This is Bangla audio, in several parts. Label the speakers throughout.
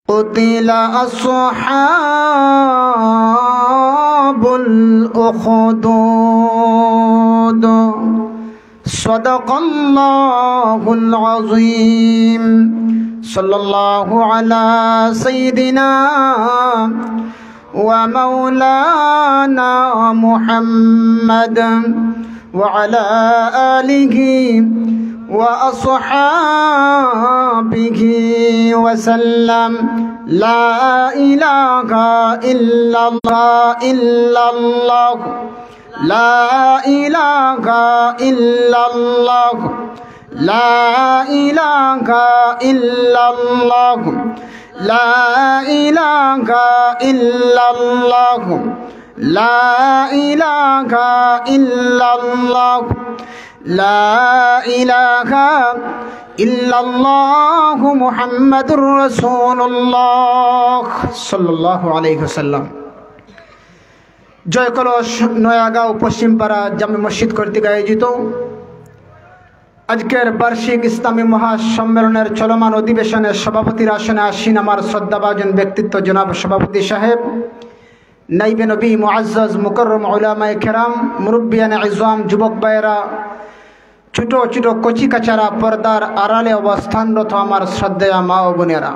Speaker 1: قتل أصحاب الأخدود صدق الله العظيم صلى الله على سيدنا ومولانا محمد وعلى آله وأصحابه وسلم لا إله إلا الله لا إله إلا الله لا إله إلا الله لا إله إلا الله لا إله إلا الله لا إله إلا الله محمد رسول الله صلى الله عليه وسلم। জয় কলস নয়াগাঁও পশ্চিমপাড়া জামে মসজিদ কর্তৃক আয়োজিত আজকের বার্ষিক ইসলামী মহাসম্মেলনের চলমান অধিবেশনের সভাপতির আসনে আসীন আমার শ্রদ্ধাভাজন ব্যক্তিত্ব জনাব সভাপতি সাহেব, নাইবে নবী মুআজ্জাজ মুকররম উলামায়ে কেরাম, মুরব্বিয়ানে ইজম, যুবক ভাইয়েরা, ছোট ছোট কচি কাচারা, পর্দার আড়ালে অবস্থানরত আমার শ্রদ্ধেয় মা ও বোনেরা,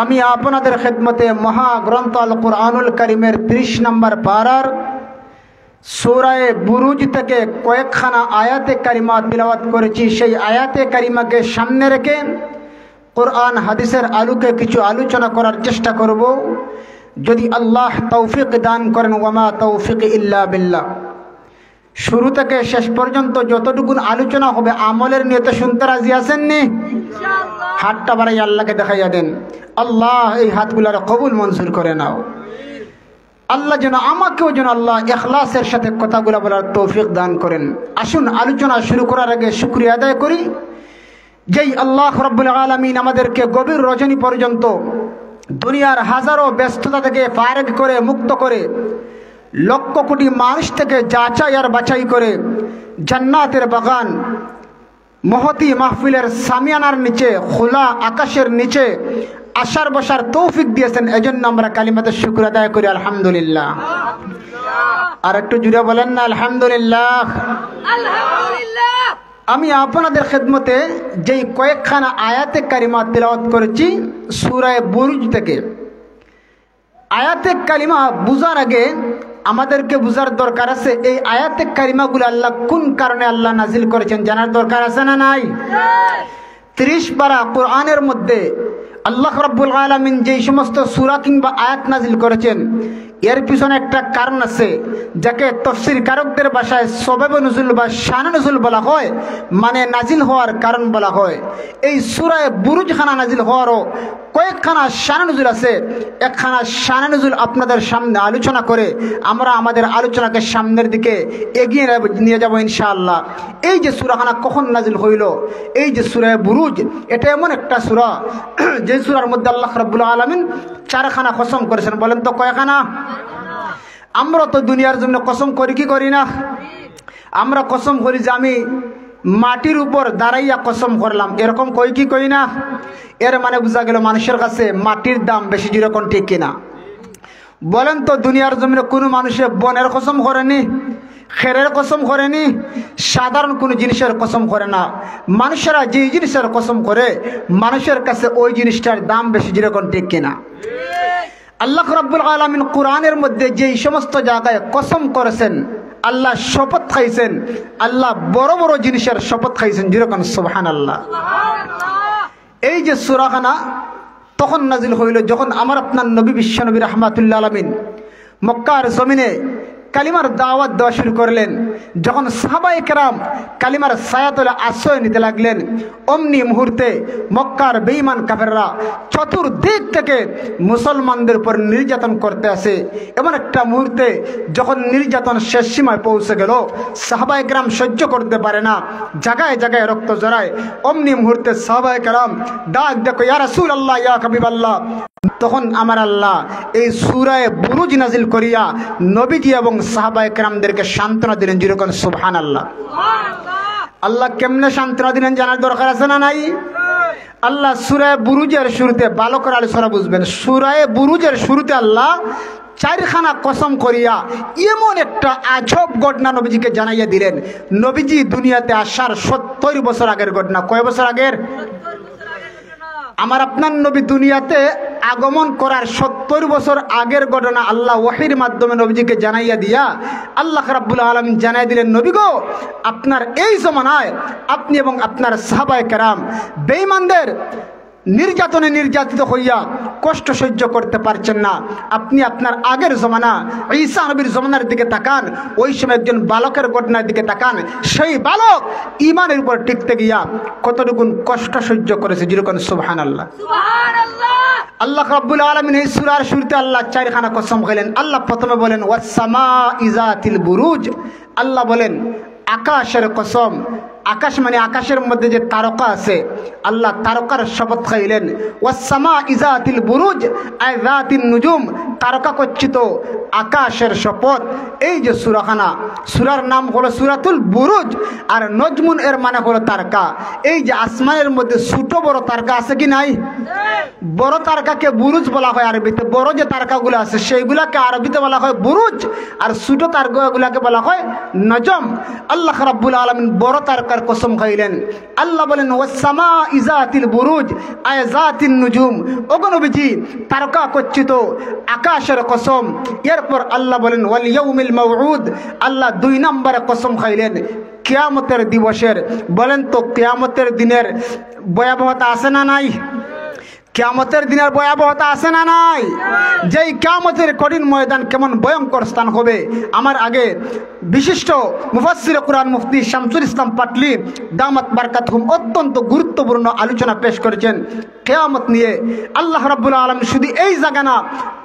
Speaker 1: আমি আপনাদের খেদমতে মহাগ্রন্থ আল কুরআনুল কারীমের 30 নম্বর পারার সূরায়ে বুরুজ থেকে কয়েকখানা আয়াতে কারিমা তিলাওয়াত করেছি। সেই আয়াতে কারিমাকে সামনে রেখে কোরআন হাদিসের আলোকে কিছু আলোচনা করার চেষ্টা করব, যদি আল্লাহ তৌফিক দান করেন। ওয়ামা তৌফিক ইল্লা বিল্লাহ। শুরু থেকে শেষ পর্যন্ত যতটুকু আলোচনা হবে আমলের নিয়তে শুনতে রাজি আছেন নি? ইনশাআল্লাহ। হাতটা বাড়াই আল্লাহকে দেখাইয়া দেন। আল্লাহ এই হাতগুলার কবুল মঞ্জুর করে নাও। আল্লাহ যেন আমাকেও যেন আল্লাহ ইখলাসের সাথে কথাগুলো বলার তৌফিক দান করেন। আসুন আলোচনা শুরু করার আগে শুকরিয়া আদায় করি, যেই আল্লাহ রাব্বুল আলামিন আমাদেরকে গভীর রজনী পর্যন্ত দুনিয়ার হাজারো ব্যস্ততা থেকে ফারেক করে, মুক্ত করে, লক্ষ কোটি মানুষ থেকে যাচাই আর বাছাই করে জান্নাতের বাগান, মহতি মাহফিলের সামিয়ানার নিচে, খোলা আকাশের নিচে আসার বসার তৌফিক দিয়েছেন। এজন্য আমরা কালিমাতে শুকর আদায় করি আলহামদুলিল্লাহ। আর একটু জুড়ে বলেন না আলহামদুলিল্লাহ। আমি আপনাদের খেদমতে যেই কয়েকখানা আয়াতে কারিমা তিলাওয়াত করেছি সূরায়ে বুরুজ থেকে, আয়াতে কারিমা বুঝার আগে আমাদেরকে বুঝার দরকার আছে এই আয়াতে কারিমাগুলো আল্লাহ কোন কারণে আল্লাহ নাজিল করেছেন, জানার দরকার আছে না নাই? 30 পারা কোরআনের মধ্যে আল্লাহ রাব্বুল আলামিন যেই সমস্ত সূরা কিংবা আয়াত নাজিল করেছেন এর পিছনে একটা কারণ আছে, যাকে তাফসীর কারকদের ভাষায় সবাবে নুজুল বা শানে নুজুল বলা হয়, মানে নাজিল হওয়ার কারণ বলা হয়। এই সূরায়ে বুরুজ খানা নাজিল হওয়ারও কয়েকখানা শানে নুজুল আছে। একখানা শানে নুজুল আপনাদের সামনে আলোচনা করে আমরা আমাদের আলোচনাকে সামনের দিকে এগিয়ে নিয়ে যাব ইনশাআল্লাহ। এই যে সূরাখানা কখন নাজিল হইল, এই যে সূরায়ে বুরুজ, এটা এমন একটা সূরা যে সূরার মধ্যে আল্লাহ রাব্বুল আলামিন 4খানা কসম করেছেন। বলেন তো কয়খানা? আমরা তো দুনিয়ার জন্য কসম করি কি করি না? আমরা কসম করি যে আমি মাটির উপর দাঁড়াইয়া কসম করলাম, এরকম কই কি কই না? এর মানে বোঝা গেল মানুষের কাছে মাটির দাম বেশি, যেরকম ঠিক কিনা? বলেন তো দুনিয়ার জমিনে কোনো মানুষে বনের কসম করেনি, খেরের কসম করেনি, সাধারণ কোনো জিনিসের কসম করে না। মানুষেরা যে জিনিসের কসম করে মানুষের কাছে ওই জিনিসটার দাম বেশি, যেরকম ঠিক কিনা? আল্লাহ রাব্বুল আলামিন কোরআনের মধ্যে যেই সমস্ত জায়গায় কসম করেছেন, আল্লাহ শপথ খাইছেন, আল্লাহ বড় বড় জিনিসের শপথ খাইছেন, যেরকম সুবহানাল্লাহ। এই যে সূরাখানা তখন নাজিল হইল যখন আমার আপনার নবী বিশ্বনবী রাহমাতুল্লাহ আলামিন মক্কার জমিনে কালিমার দাওয়াত দেওয়া শুরু করলেন। যখন সাহাবায়ে কেরাম কালিমার ছায়াতলে আশ্রয় নিতে লাগলেন, অমনি মুহূর্তে মক্কার বেঈমান কাফেররা চতুর্দিক থেকে মুসলমানদের উপর নির্যাতন করতে আসে। এমন একটা মুহূর্তে যখন নির্যাতন শেষ সীমায় পৌঁছে গেল, সাহাবায়ে কেরাম সহ্য করতে পারে না, জায়গায় জায়গায় রক্ত জড়ায়। অমনি মুহূর্তে সাহাবায়ে কেরাম ডাক দেখো, ইয়া রাসূলুল্লাহ, ইয়া হাবিবাল্লাহ। তখন আমার আল্লাহ এই সূরায়ে বুরুজ নাজিল করিয়া নবীজি এবং সাহাবায়ে কেরামদেরকে সান্ত্বনা দিলেন, যেরকম সুবহানাল্লাহ। আল্লাহ কেমনে সান্ত্বনা দিলেন জানার দরকার আছে না নাই? আল্লাহ সূরা বুরুজের শুরুতে ভালো করে আলোচনা বুঝবেন। সূরা বুরুজের শুরুতে আল্লাহ চারখানা কসম করিয়া এমন একটা আজব ঘটনা নবীজিকে জানাইয়া দিলেন। নবীজি দুনিয়াতে আসার 70 বছর আগের ঘটনা। কয় বছর আগের? আমার আপনার নবী দুনিয়াতে আগমন করার 70 বছর আগের ঘটনা আল্লাহ ওহীর মাধ্যমে নবীজিকে জানাইয়া দিয়া আল্লাহ রাব্বুল আলামিন জানাই দিলেন, নবী গো, আপনার এই জমানায় আপনি এবং আপনার সাহাবায়ে কেরাম বেঈমানদের নির্যাতনে নির্যাতিত হইয়া কষ্ট সহ্য করতে পারছেন না। আপনি আপনার আগের জমানা ঈসা নবীর জমানার দিকে তাকান, ওই সময় একজন বালকের ঘটনার দিকে তাকান। সেই বালক ঈমানের উপর টিকতে গিয়া কতটুকু কষ্ট সহ্য করেছে, যেরকম সুবহানাল্লাহ। আল্লাহ রাব্বুল আলামিন এই সূরার শুরুতে আল্লাহ চারখানা কসম খাইলেন। আল্লাহ প্রথমে বলেন ওয়াস সামাঈ যাতিল বুরুজ। আল্লাহ বলেন আকাশের কসম। আকাশ মানে আকাশের মধ্যে যে তারকা আছে, আল্লাহ তারকার শপথ খাইলেন। ওয়াস সামাঈ যাতিল বুরুজ আই যাতিন নুজুম, তারকা কচ্ছিত আকাশের শপথ। এই যে সূরাখানা, সূরার নাম হলো সূরাতুল বুরুজ, আর নজমুন এর মানে হলো তারকা। এই যে আসমানের মধ্যে ছোট বড় তারকা আছে কি নাই? বড় তারকাকে বুরুজ বলা হয় আরবিতে। বড় যে তারকাগুলো আছে সেইগুলাকে আরবিতে বলা হয় বুরুজ, আর ছোট তারকাগুলাকে বলা হয় নজম। আল্লাহ রাব্বুল আলামিন বড় তারকার কসম খাইলেন। আল্লাহ বলেন ওয়াস সামাঈ যাতিল বুরুজ আই যাতিন নুজুম। ওগো নবীজি, তারকা কচ্ছিত আকাশের কসম। এরপর আল্লাহ বলেন ওয়াল ইয়াউমিল মাউউদ। আল্লাহ 2 নম্বরে কসম খাইলেন কিয়ামতের দিবসের। বলেন তো কিয়ামতের দিনের ভয়াবহতা আছে না নাই? কিয়ামতের দিনের ভয়াবহতা আছে না নাই? যেই কিয়ামতের কঠিন ময়দান কেমন ভয়ঙ্কর স্থান হবে, আমার আগে বিশিষ্ট মুফাসসির কুরআন মুফতি শামসুল ইসলাম পাটলি দামাত বারকাতুহুম অত্যন্ত গুরুত্বপূর্ণ আলোচনা পেশ করেছেন কিয়ামত নিয়ে। আল্লাহ রাব্বুল আলামিন শুধু এই জায়গা না,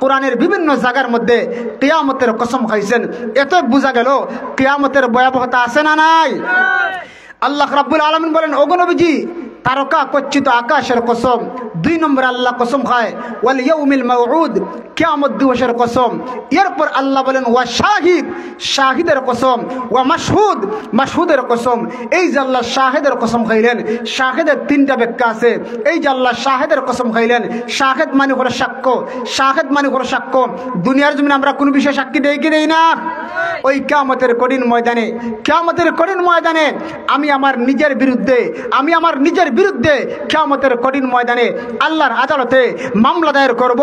Speaker 1: কোরআনের বিভিন্ন জায়গার মধ্যে কিয়ামতের কসম খাইছেন। এত বোঝা গেল কিয়ামতের ভয়াবহতা আছে না নাই? আল্লাহ রাব্বুল আলামিন বলেন ওগো নবীজি, তারকা কচ্ছিত আকাশের কসম। 2 নম্বরে আল্লাহ কসম খায় ওয়াল ইয়াউমিল মাউউদ, কিয়ামত দিবসের কসম। এরপর আল্লাহ বলেন ওয়া শাহিদ, শাহিদের কসম। ওয়া মাশহুদ, মাশহুদের কসম। এই যে আল্লাহ শাহিদের কসম খাইলেন, শাহিদের 3টা ব্যাখ্যা আছে। এই যে আল্লাহ শাহিদের কসম খাইলেন, শাহিদ মানে হলো সাক্ষ্য। শাহিদ মানে হলো সাক্ষ্য। দুনিয়ার জমিনে আমরা কোন বিষয়ে সাক্ষী দেই কি দেই না? ওই কিয়ামতের কঠিন ময়দানে, কিয়ামতের কঠিন ময়দানে আমি আমার নিজের বিরুদ্ধে কিয়ামতের কঠিন ময়দানে আল্লাহর আদালতে মামলা দায়ের করব,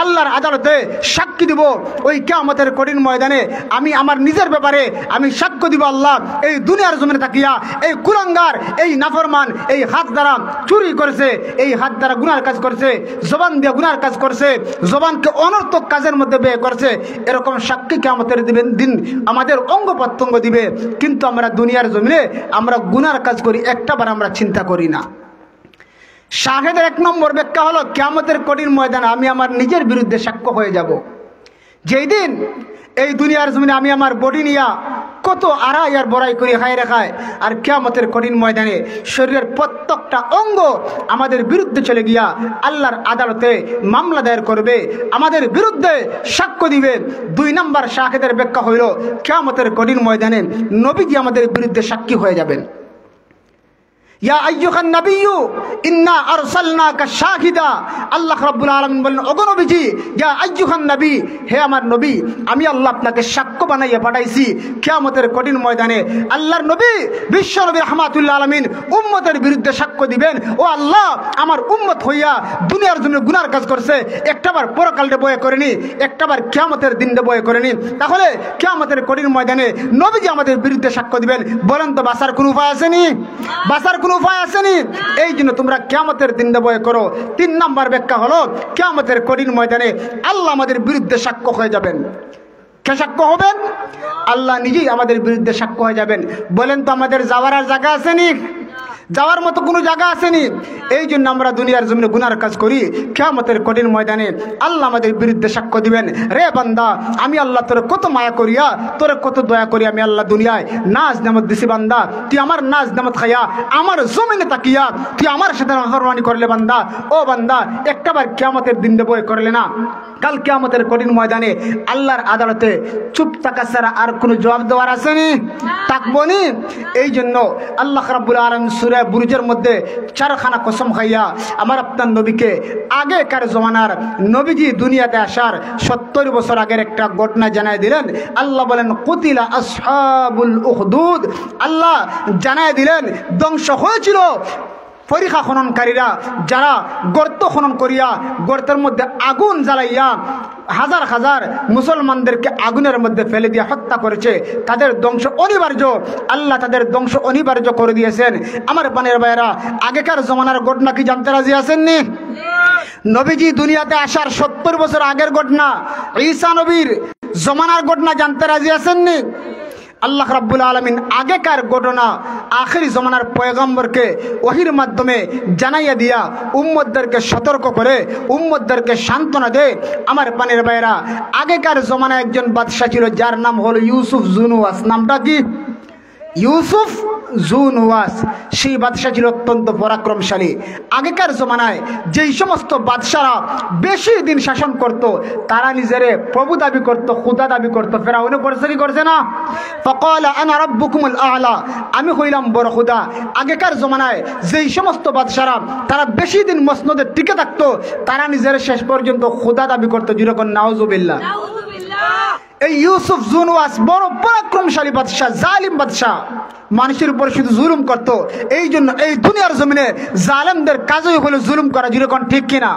Speaker 1: আল্লাহর আদালতে সাক্ষী দিব। ওই কিয়ামতের কঠিন ময়দানে আমি আমার নিজের ব্যাপারে আমি সাক্ষ্য দিব। আল্লাহ এই দুনিয়ার জমিনে তাকিয়া এই কুলাঙ্গার, এই নাফরমান, এই হাত দ্বারা চুরি করেছে, এই হাত দ্বারা গুনার কাজ করেছে, জবান দিয়ে গুনার কাজ করেছে, জবানকে অনর্থক কাজের মধ্যে ব্যয় করেছে, এরকম সাক্ষী কিয়ামতের দিন আমাদের অঙ্গ প্রত্যঙ্গ দিবে। কিন্তু আমরা দুনিয়ার জমিনে আমরা গুনার কাজ করি, একটাবার আমরা চিন্তা করি না। শাহেদের 1 নম্বর ব্যাখ্যা হলো কিয়ামতের কঠিন ময়দানে আমি আমার নিজের বিরুদ্ধে সাক্ষ্য হয়ে যাব। যেই দিন এই দুনিয়ার জমিনে আমি আমার বডি নিয়া কত আড়াই আর বড়াই করি খায় রেখায়, আর কিয়ামতের কঠিন ময়দানে শরীরের প্রত্যেকটা অঙ্গ আমাদের বিরুদ্ধে চলে গিয়া আল্লাহর আদালতে মামলা দায়ের করবে, আমাদের বিরুদ্ধে সাক্ষ্য দিবে। 2 নম্বর শাহেদের ব্যাখ্যা হইল কিয়ামতের কঠিন ময়দানে নবীজি আমাদের বিরুদ্ধে সাক্ষী হয়ে যাবেন। ইয়া আইয়ুহান নাবিয়্যু ইন্না আরসালনাকা শাহিদা। আল্লাহ রাব্বুল আলামিন বলেন ওগো নবীজি, ইয়া আইয়ুহান নবী, হে আমার নবী, আমি আল্লাহ আপনাকে সাক্ষ্য বানাইয়া পাঠাইছি কিয়ামতের কঠিন ময়দানে। আল্লাহর নবী বিশ্ব নবী রাহমাতুল্লাহ আলামিন উম্মতের বিরুদ্ধে সাক্ষ্য দিবেন, ও আল্লাহ আমার উম্মত হইয়া দুনিয়ার জন্য গুনার কাজ করছে, একটাবার পরকালে বয়ে করেনি, একটাবার কিয়ামতের দিনে বয়ে করেনি। তাহলে কিয়ামতের কঠিন ময়দানে নবীজি আমাদের বিরুদ্ধে সাক্ষ্য দিবেন। বলেন তো বাঁচার কোনো উপায় আসেনি? বাঁচার উপায় আসেনি। এই জন্য তোমরা কিয়ামতের দিন বয়ে করো। 3 নম্বর ব্যাখ্যা হলো কিয়ামতের কঠিন ময়দানে আল্লাহ আমাদের বিরুদ্ধে সাক্ষ্য হয়ে যাবেন। কে সাক্ষ্য হবেন? আল্লাহ নিজেই আমাদের বিরুদ্ধে সাক্ষ্য হয়ে যাবেন। বলেন তো আমাদের যাওয়ার আর জায়গা আসেনি? যাওয়ার মতো কোনো জায়গা আসেনি। এই জন্য আমরা দুনিয়ার জমিনে গুনার কাজ করি, কিয়ামতের কঠিন ময়দানে আল্লাহ আমাদের বিরুদ্ধে সাক্ষ্য দিবেন। রে বান্দা, আমি আল্লাহ তোর কত মায়া করিয়া, তোর কত দয়া করি আমি আল্লাহ দুনিয়ায় নাজ নামত দিছি। বান্দা তুই আমার নাজ নামত খাইয়া আমার জমিনে তাকিয়া তুই আমার সাথে নাফরমানি করলে বান্দা, ও বান্দা একটাবার কিয়ামতের দিন বয়ে করলে না, কাল কিয়ামতের কঠিন ময়দানে আল্লাহর আদালতে চুপ থাকা ছাড়া আর কোনো জবাব দেওয়ার আসেনি, থাকবো নি। এই জন্য আল্লাহ রাব্বুল আলামিন সূরা সুরায় বুরুজের মধ্যে 4খানা কসম খাইয়া আমার আপনার নবীকে আগেকার জমানার নবীজি দুনিয়াতে আসার 70 বছর আগের একটা ঘটনা জানায় দিলেন। আল্লাহ বলেন কুতিলা আসহাবুল উখদুদ, আল্লাহ জানায় দিলেন ধ্বংস হয়েছিল পরীক্ষা খননকারীরা, যারা গর্ত খনন করিয়া গর্তের মধ্যে আগুন জ্বালাইয়া হাজার হাজার মুসলমানদেরকে আগুনের মধ্যে ফেলে দিয়ে হত্যা করেছে, তাদের ধ্বংস অনিবার্য। আল্লাহ তাদের ধ্বংস অনিবার্য করে দিয়েছেন। আমার পানের ভাইয়েরা, আগেকার জমানার ঘটনা কি জানতে রাজি আছেননি? নবীজি দুনিয়াতে আসার 70 বছর আগের ঘটনা, ঈসা নবীর জমানার ঘটনা জানতে রাজি আছেননি? আল্লাহ রাব্বুল আলামিন আগেকার ঘটনা আখিরি জমানার পয়গম্বরকে ওহির মাধ্যমে জানাইয়া দিয়া উম্মতদেরকে সতর্ক করে উম্মতদেরকে সান্ত্বনা দেয়। আমার পানির ভাইয়েরা, আগেকার জমানায় একজন বাদশা ছিল যার নাম হলো ইউসুফ জুনুওয়াস। নামটা কি? ইউসুফ জুনুওয়াস। সেই বাদশা ছিল অত্যন্ত পরাক্রমশালী। আগেকার জমানায় যেই সমস্ত বাদশারা বেশি দিন শাসন করত, তারা নিজেরে প্রভু দাবি করত, খুদা দাবি করত। ফেরাউনে করছে কি করছে না? ফাকালা আনা রাব্বুকুমুল আ'লা, আমি হইলাম বড় খুদা। আগেকার জমানায় যেই সমস্ত বাদশারা তারা বেশি দিন মসনদে টিকে থাকতো, তারা নিজের শেষ পর্যন্ত খুদা দাবি করত। যেরকম নাউজুবিল্লাহ। এই ইউসুফ জুনুওয়াস বড় পরাক্রমশালী বাদশা, জালিম বাদশা, মানুষের উপর শুধু জুলুম করত। এই জন্য এই দুনিয়ার জমিনে জালেমদের কাজই হলো জুলুম করা। যেরকম ঠিক কিনা?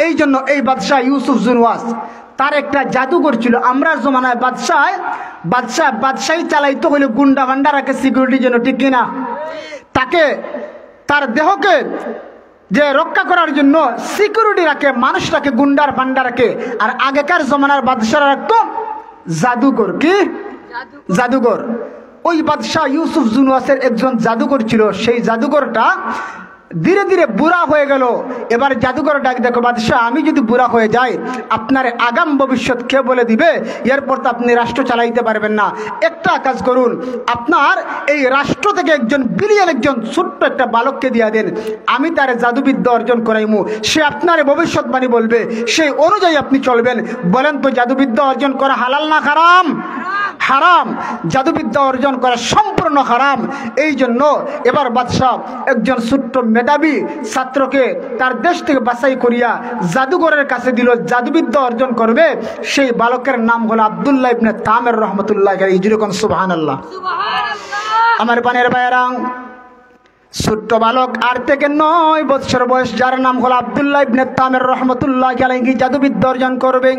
Speaker 1: এই জন্য এই বাদশা ইউসুফ জুনুওয়াস, তার একটা জাদুঘর ছিল। আমরা জমানায় বাদশাহী চালাইতে হলে গুন্ডা ভান্ডা রাখে সিকিউরিটির জন্য, ঠিক কিনা? তাকে তার দেহকে যে রক্ষা করার জন্য সিকিউরিটি রাখে, মানুষ রাখে, গুন্ডার ভান্ডা রাখে। আর আগেকার জমানার বাদশারা রাখতো জাদুঘর। কি জাদুঘর? ওই বাদশাহ ইউসুফ জুনুওয়াসের একজন জাদুঘর ছিল। সেই জাদুঘরটা ধীরে ধীরে বুড়া হয়ে গেল। এবার জাদুঘর ডাক, দেখো বাদশাহ, আমি যদি বুড়া হয়ে যাই, আপনার আগাম ভবিষ্যৎ কে বলে দিবে? এরপর তো আপনি রাষ্ট্র চালাইতে পারবেন না। একটা কাজ করুন, আপনার এই রাষ্ট্র থেকে একজন বিলিয়ন, একজন ছোট্ট একটা বালককে দিয়া দেন, আমি তার জাদুবিদ্যা অর্জন করাইমু। সে আপনার ভবিষ্যৎবাণী বলবে, সেই অনুযায়ী আপনি চলবেন। বলেন তো জাদুবিদ্যা অর্জন করা হালাল না হারাম? হারাম। জাদুবিদ্যা অর্জন করা সম্পূর্ণ হারাম। এই জন্য এবার বাদশাহ একজন ছোট্ট মেধাবী ছাত্রকে তার দেশ থেকে বাছাই করিয়া জাদুঘরের কাছে দিল, জাদুবিদ্যা অর্জন করবে। সেই বালকের নাম হলো আব্দুল্লাহ ইবনে তামের রহমতুল্লাহ আলাইহি। যেরকম সুবহানাল্লাহ। আমার পানের ভাইয়েরা, ছোট্ট বালক, 8 থেকে 9 বছর বয়স, যার নাম হলো আব্দুল্লাহ ইবনে তামের রহমতুল্লাহ আলাইহি, জাদুবিদ্যা অর্জন করবে।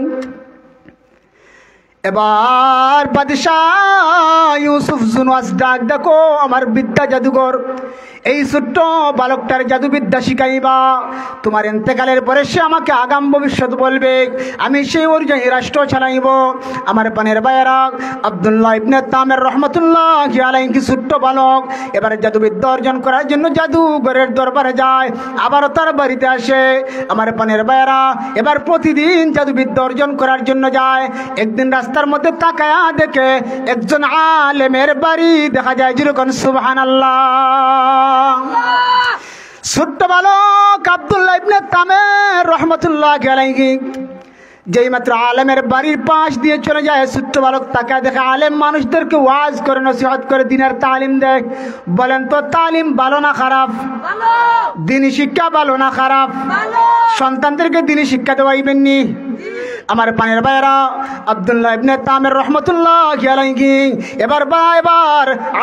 Speaker 1: এবার বাদশাহ ইউসুফ জুনুওয়াস ডাক, দেখো আমার বিদ্যা জাদুঘর, এই ছোট্ট বালকটার জাদুবিদ্যা শিখাইবা। তোমার ইন্তেকালের পরে সে আমাকে আগাম ভবিষ্যৎ বলবে, আমি সেই অনুযায়ী রাষ্ট্র চালাইব। আমার পানের ভাইয়েরা, আব্দুল্লাহ ইবনে তামের রহমতুল্লাহ আলাইহি ছোট্ট বালক এবার জাদুবিদ্যা অর্জন করার জন্য জাদুঘরের দরবারে যায়, আবারও তার বাড়িতে আসে। আমার পানের ভাইয়েরা, এবার প্রতিদিন জাদুবিদ্যা অর্জন করার জন্য যায়। একদিন রাস্তার মধ্যে তাকায়া দেখে একজন আলেমের বাড়ি দেখা যায়। যেরকম সুবহানাল্লাহ। ছোট্ট বালক আব্দুল্লাহ ইবনে তামের রহমতুল্লাহ আলাইহি যেই মাত্র আলেমের বাড়ির পাশ দিয়ে চলে যায়, ছোট্ট বালক তাকায় দেখে আলেম মানুষদেরকে ওয়াজ করে, নসিহত করে, দিনের তালিম দেয়। বলেন তো তালিম ভালো না খারাপ? দিনী শিক্ষা ভালো না খারাপ? সন্তানদেরকে দিনী শিক্ষা দেওয়াইবেননি? আমার পানের ভাইয়েরা, আব্দুল্লাহ ইবনে তামের রহমতুল্লাহ আলাইহি এবার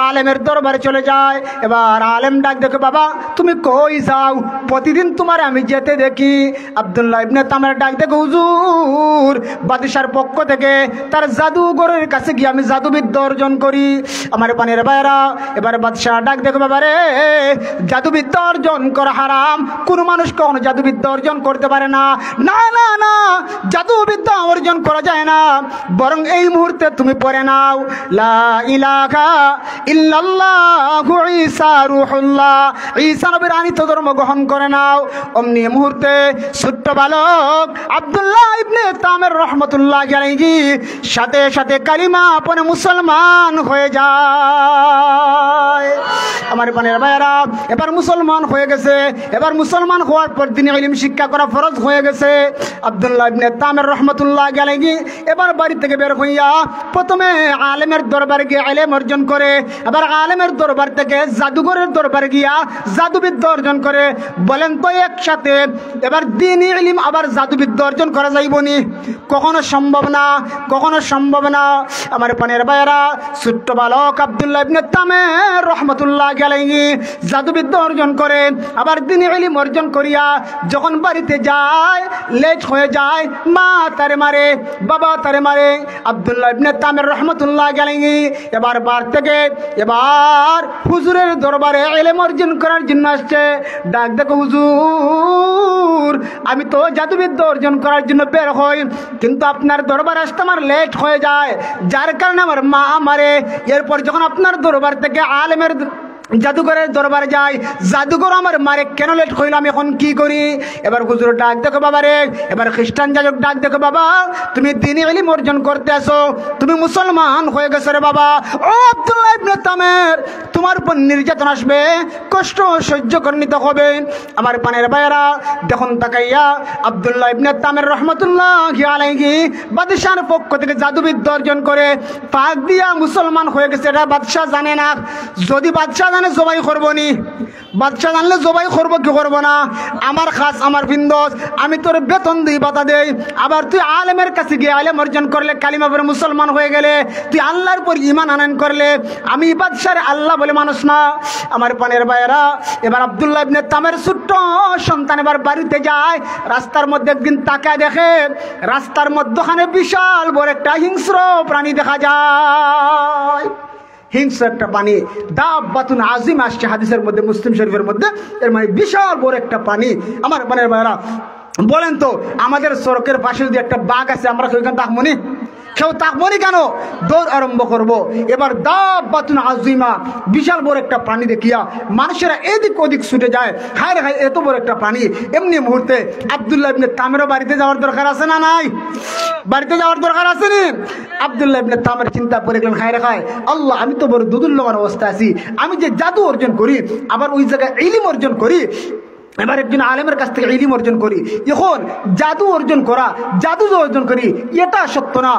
Speaker 1: আলেমের দরবারে চলে যায়। এবার আলেম ডাক, দেখো বাবা, তুমি কই যাও? প্রতিদিন তোমার আমি যেতে দেখি। আব্দুল্লাহ ইবনে তামের ডাক, দেখো হুজুর, বাদশার পক্ষ থেকে তার জাদুঘরের কাছে গিয়ে আমি জাদুবিদ্যা অর্জন করি। আমার পানের ভাইয়েরা, এবার বাদশাহ ডাক, দেখো বাবা রে, জাদুবিদ্যা অর্জন করা হারাম। কোন মানুষ কখনো জাদুবিদ্যা অর্জন করতে পারে না। না না না, জাদুবিদ্যা অর্জন করা যায় না। বরং এই মুহূর্তে তুমি পড়ে নাও লা ইলাহা ইল্লাল্লাহু ঈসা রূহুল্লাহ, ঈসা নবীর আনিত ধর্ম গ্রহণ করে নাও। অমনি মুহূর্তে ছোট্ট বালক আব্দুল্লাহ ইবনে তামের রহমতুল্লাহ আলাইহি সাথে সাথে কালিমা পড়ে মুসলমান হয়ে যায়। আমার পানের ভাইয়েরা, এবার মুসলমান হয়ে গেছে। এবার মুসলমান হওয়ার পর দিনে ইলম শিক্ষা করা ফরজ হয়ে গেছে। আব্দুল্লাহ ইবনে তামের রহমতুল্লাহ আলাইহি এবার বাড়ি থেকে বের হইয়া প্রথমে আলেমের দরবারে গিয়ে ইলম অর্জন করে, আবার আলেমের দরবার থেকে জাদুঘরের দরবারে গিয়া জাদুবিদ্যা অর্জন করে। বলেন তো একসাথে এবার দ্বীনি ইলম আবার জাদুবিদ্যা অর্জন করা যাইবনি? কখনো সম্ভব না, কখনো সম্ভব না। আমার পানের ভাইয়েরা, ছোট্ট বালক আব্দুল্লাহ ইবনে তামের রহমতুল্লাহ আলাইহি জাদুবিদ্যা অর্জন করে, আবার দ্বীনি ইলম অর্জন করিয়া যখন বাড়িতে যায় লেট হয়ে যায়, মা তারে মারে, বাবা তারে মারে। আব্দুল্লাহ ইবনে তামের রহমতুল্লাহ আলাইহি এবার বার থেকে এবার হুজুরের দরবারে ইলম অর্জন করার জন্য আসছে। ডাক দেখো, হুজুর আমি তো জাদুবিদ্যা অর্জন করার জন্য বের হই, কিন্তু আপনার দরবার আসতে আমার লেট হয়ে যায়, যার কারণে আমার মা মারে। এরপর যখন আপনার দরবার থেকে আলেমের জাদুঘরের দরবারে যায়, জাদুঘর আমার মারে, কেন লেট হইল, আমি এখন কি করি? এবার হুজুর ডাক দেখো বাবা রে, এবার খ্রিস্টান যাজক ডাক দেখো, বাবা তুমি দ্বীনি ইলম অর্জন করতে আসো, তুমি মুসলমান হয়ে গেছো রে বাবা। ও আব্দুল্লাহ ইবনে তামের, তোমার উপর নির্যাতন আসবে, কষ্ট সহ্য করে নিতে হবে। আমার পানের ভাইয়েরা দেখুন তাকাইয়া, আব্দুল্লাহ ইবনে তামের রহমতুল্লাহ আলাইহি বাদশার পক্ষ থেকে জাদুবিদ্যা অর্জন করে পাক দিয়া মুসলমান হয়ে গেছে। এটা বাদশাহ জানে না। যদি বাদশাহ জানে জবাই করবো নি, বাদশাহ জানলে জবাই করবো কি করবো না? আমার খাস, আমার বিন্দোস, আমি তোর বেতন দিই, বাতা দেই। আবার তুই আলেমের কাছে গিয়ে আলেম অর্জন করলে, কালিমা পড়ে মুসলমান হয়ে গেলে, তুই আল্লাহর পর ঈমান আনয়ন করলে, আমি বাদশার আল্লাহ বলে মানুষ না। আমার পানের ভাইয়েরা, এবার আব্দুল্লাহ ইবনে তামের ছোট্ট সন্তান এবার বাড়িতে যায়, রাস্তার মধ্যে একদিন তাকায় দেখে রাস্তার মধ্যখানে বিশাল বড় একটা হিংস্র প্রাণী দেখা যায়। হিংস্র একটা প্রাণী, দাব্বাতুন আজিম আসছে হাদিসের মধ্যে, মুসলিম শরীফের মধ্যে। এর মানে বিশাল বড় একটা প্রাণী। আমার পানের ভাইয়েরা বলেন তো, আমাদের সড়কের পাশে যদি একটা বাঘ আছে, আমরা ওইখানে তাকমনি? কেউ তাকবনি কেন? দৌড় আরম্ভ করবো। এবার দাব্বাতুন আজিমা, বিশাল বড় একটা প্রাণী দেখিয়া মানুষেরা এদিক ওদিক ছুটে যায়, হায় রে হায় এত বড় একটা প্রাণী। এমনি মুহূর্তে আব্দুল্লাহ ইবনে তামেরও বাড়িতে যাওয়ার দরকার আছে না নাই? বাড়িতে যাওয়ার দরকার আছে নি? আব্দুল্লাহ ইবনে তামের চিন্তা করে গেলেন, হায় রে হায় আল্লাহ, আমি তো বড় দুদুল্যমান অবস্থা আছি, আমি যে জাদু অর্জন করি, আবার ওই জায়গায় ইলম অর্জন করি, এবার একজন আলেমের কাছ থেকে ইলম অর্জন করি, এখন জাদু অর্জন করা, জাদু অর্জন করি, এটা সত্য না,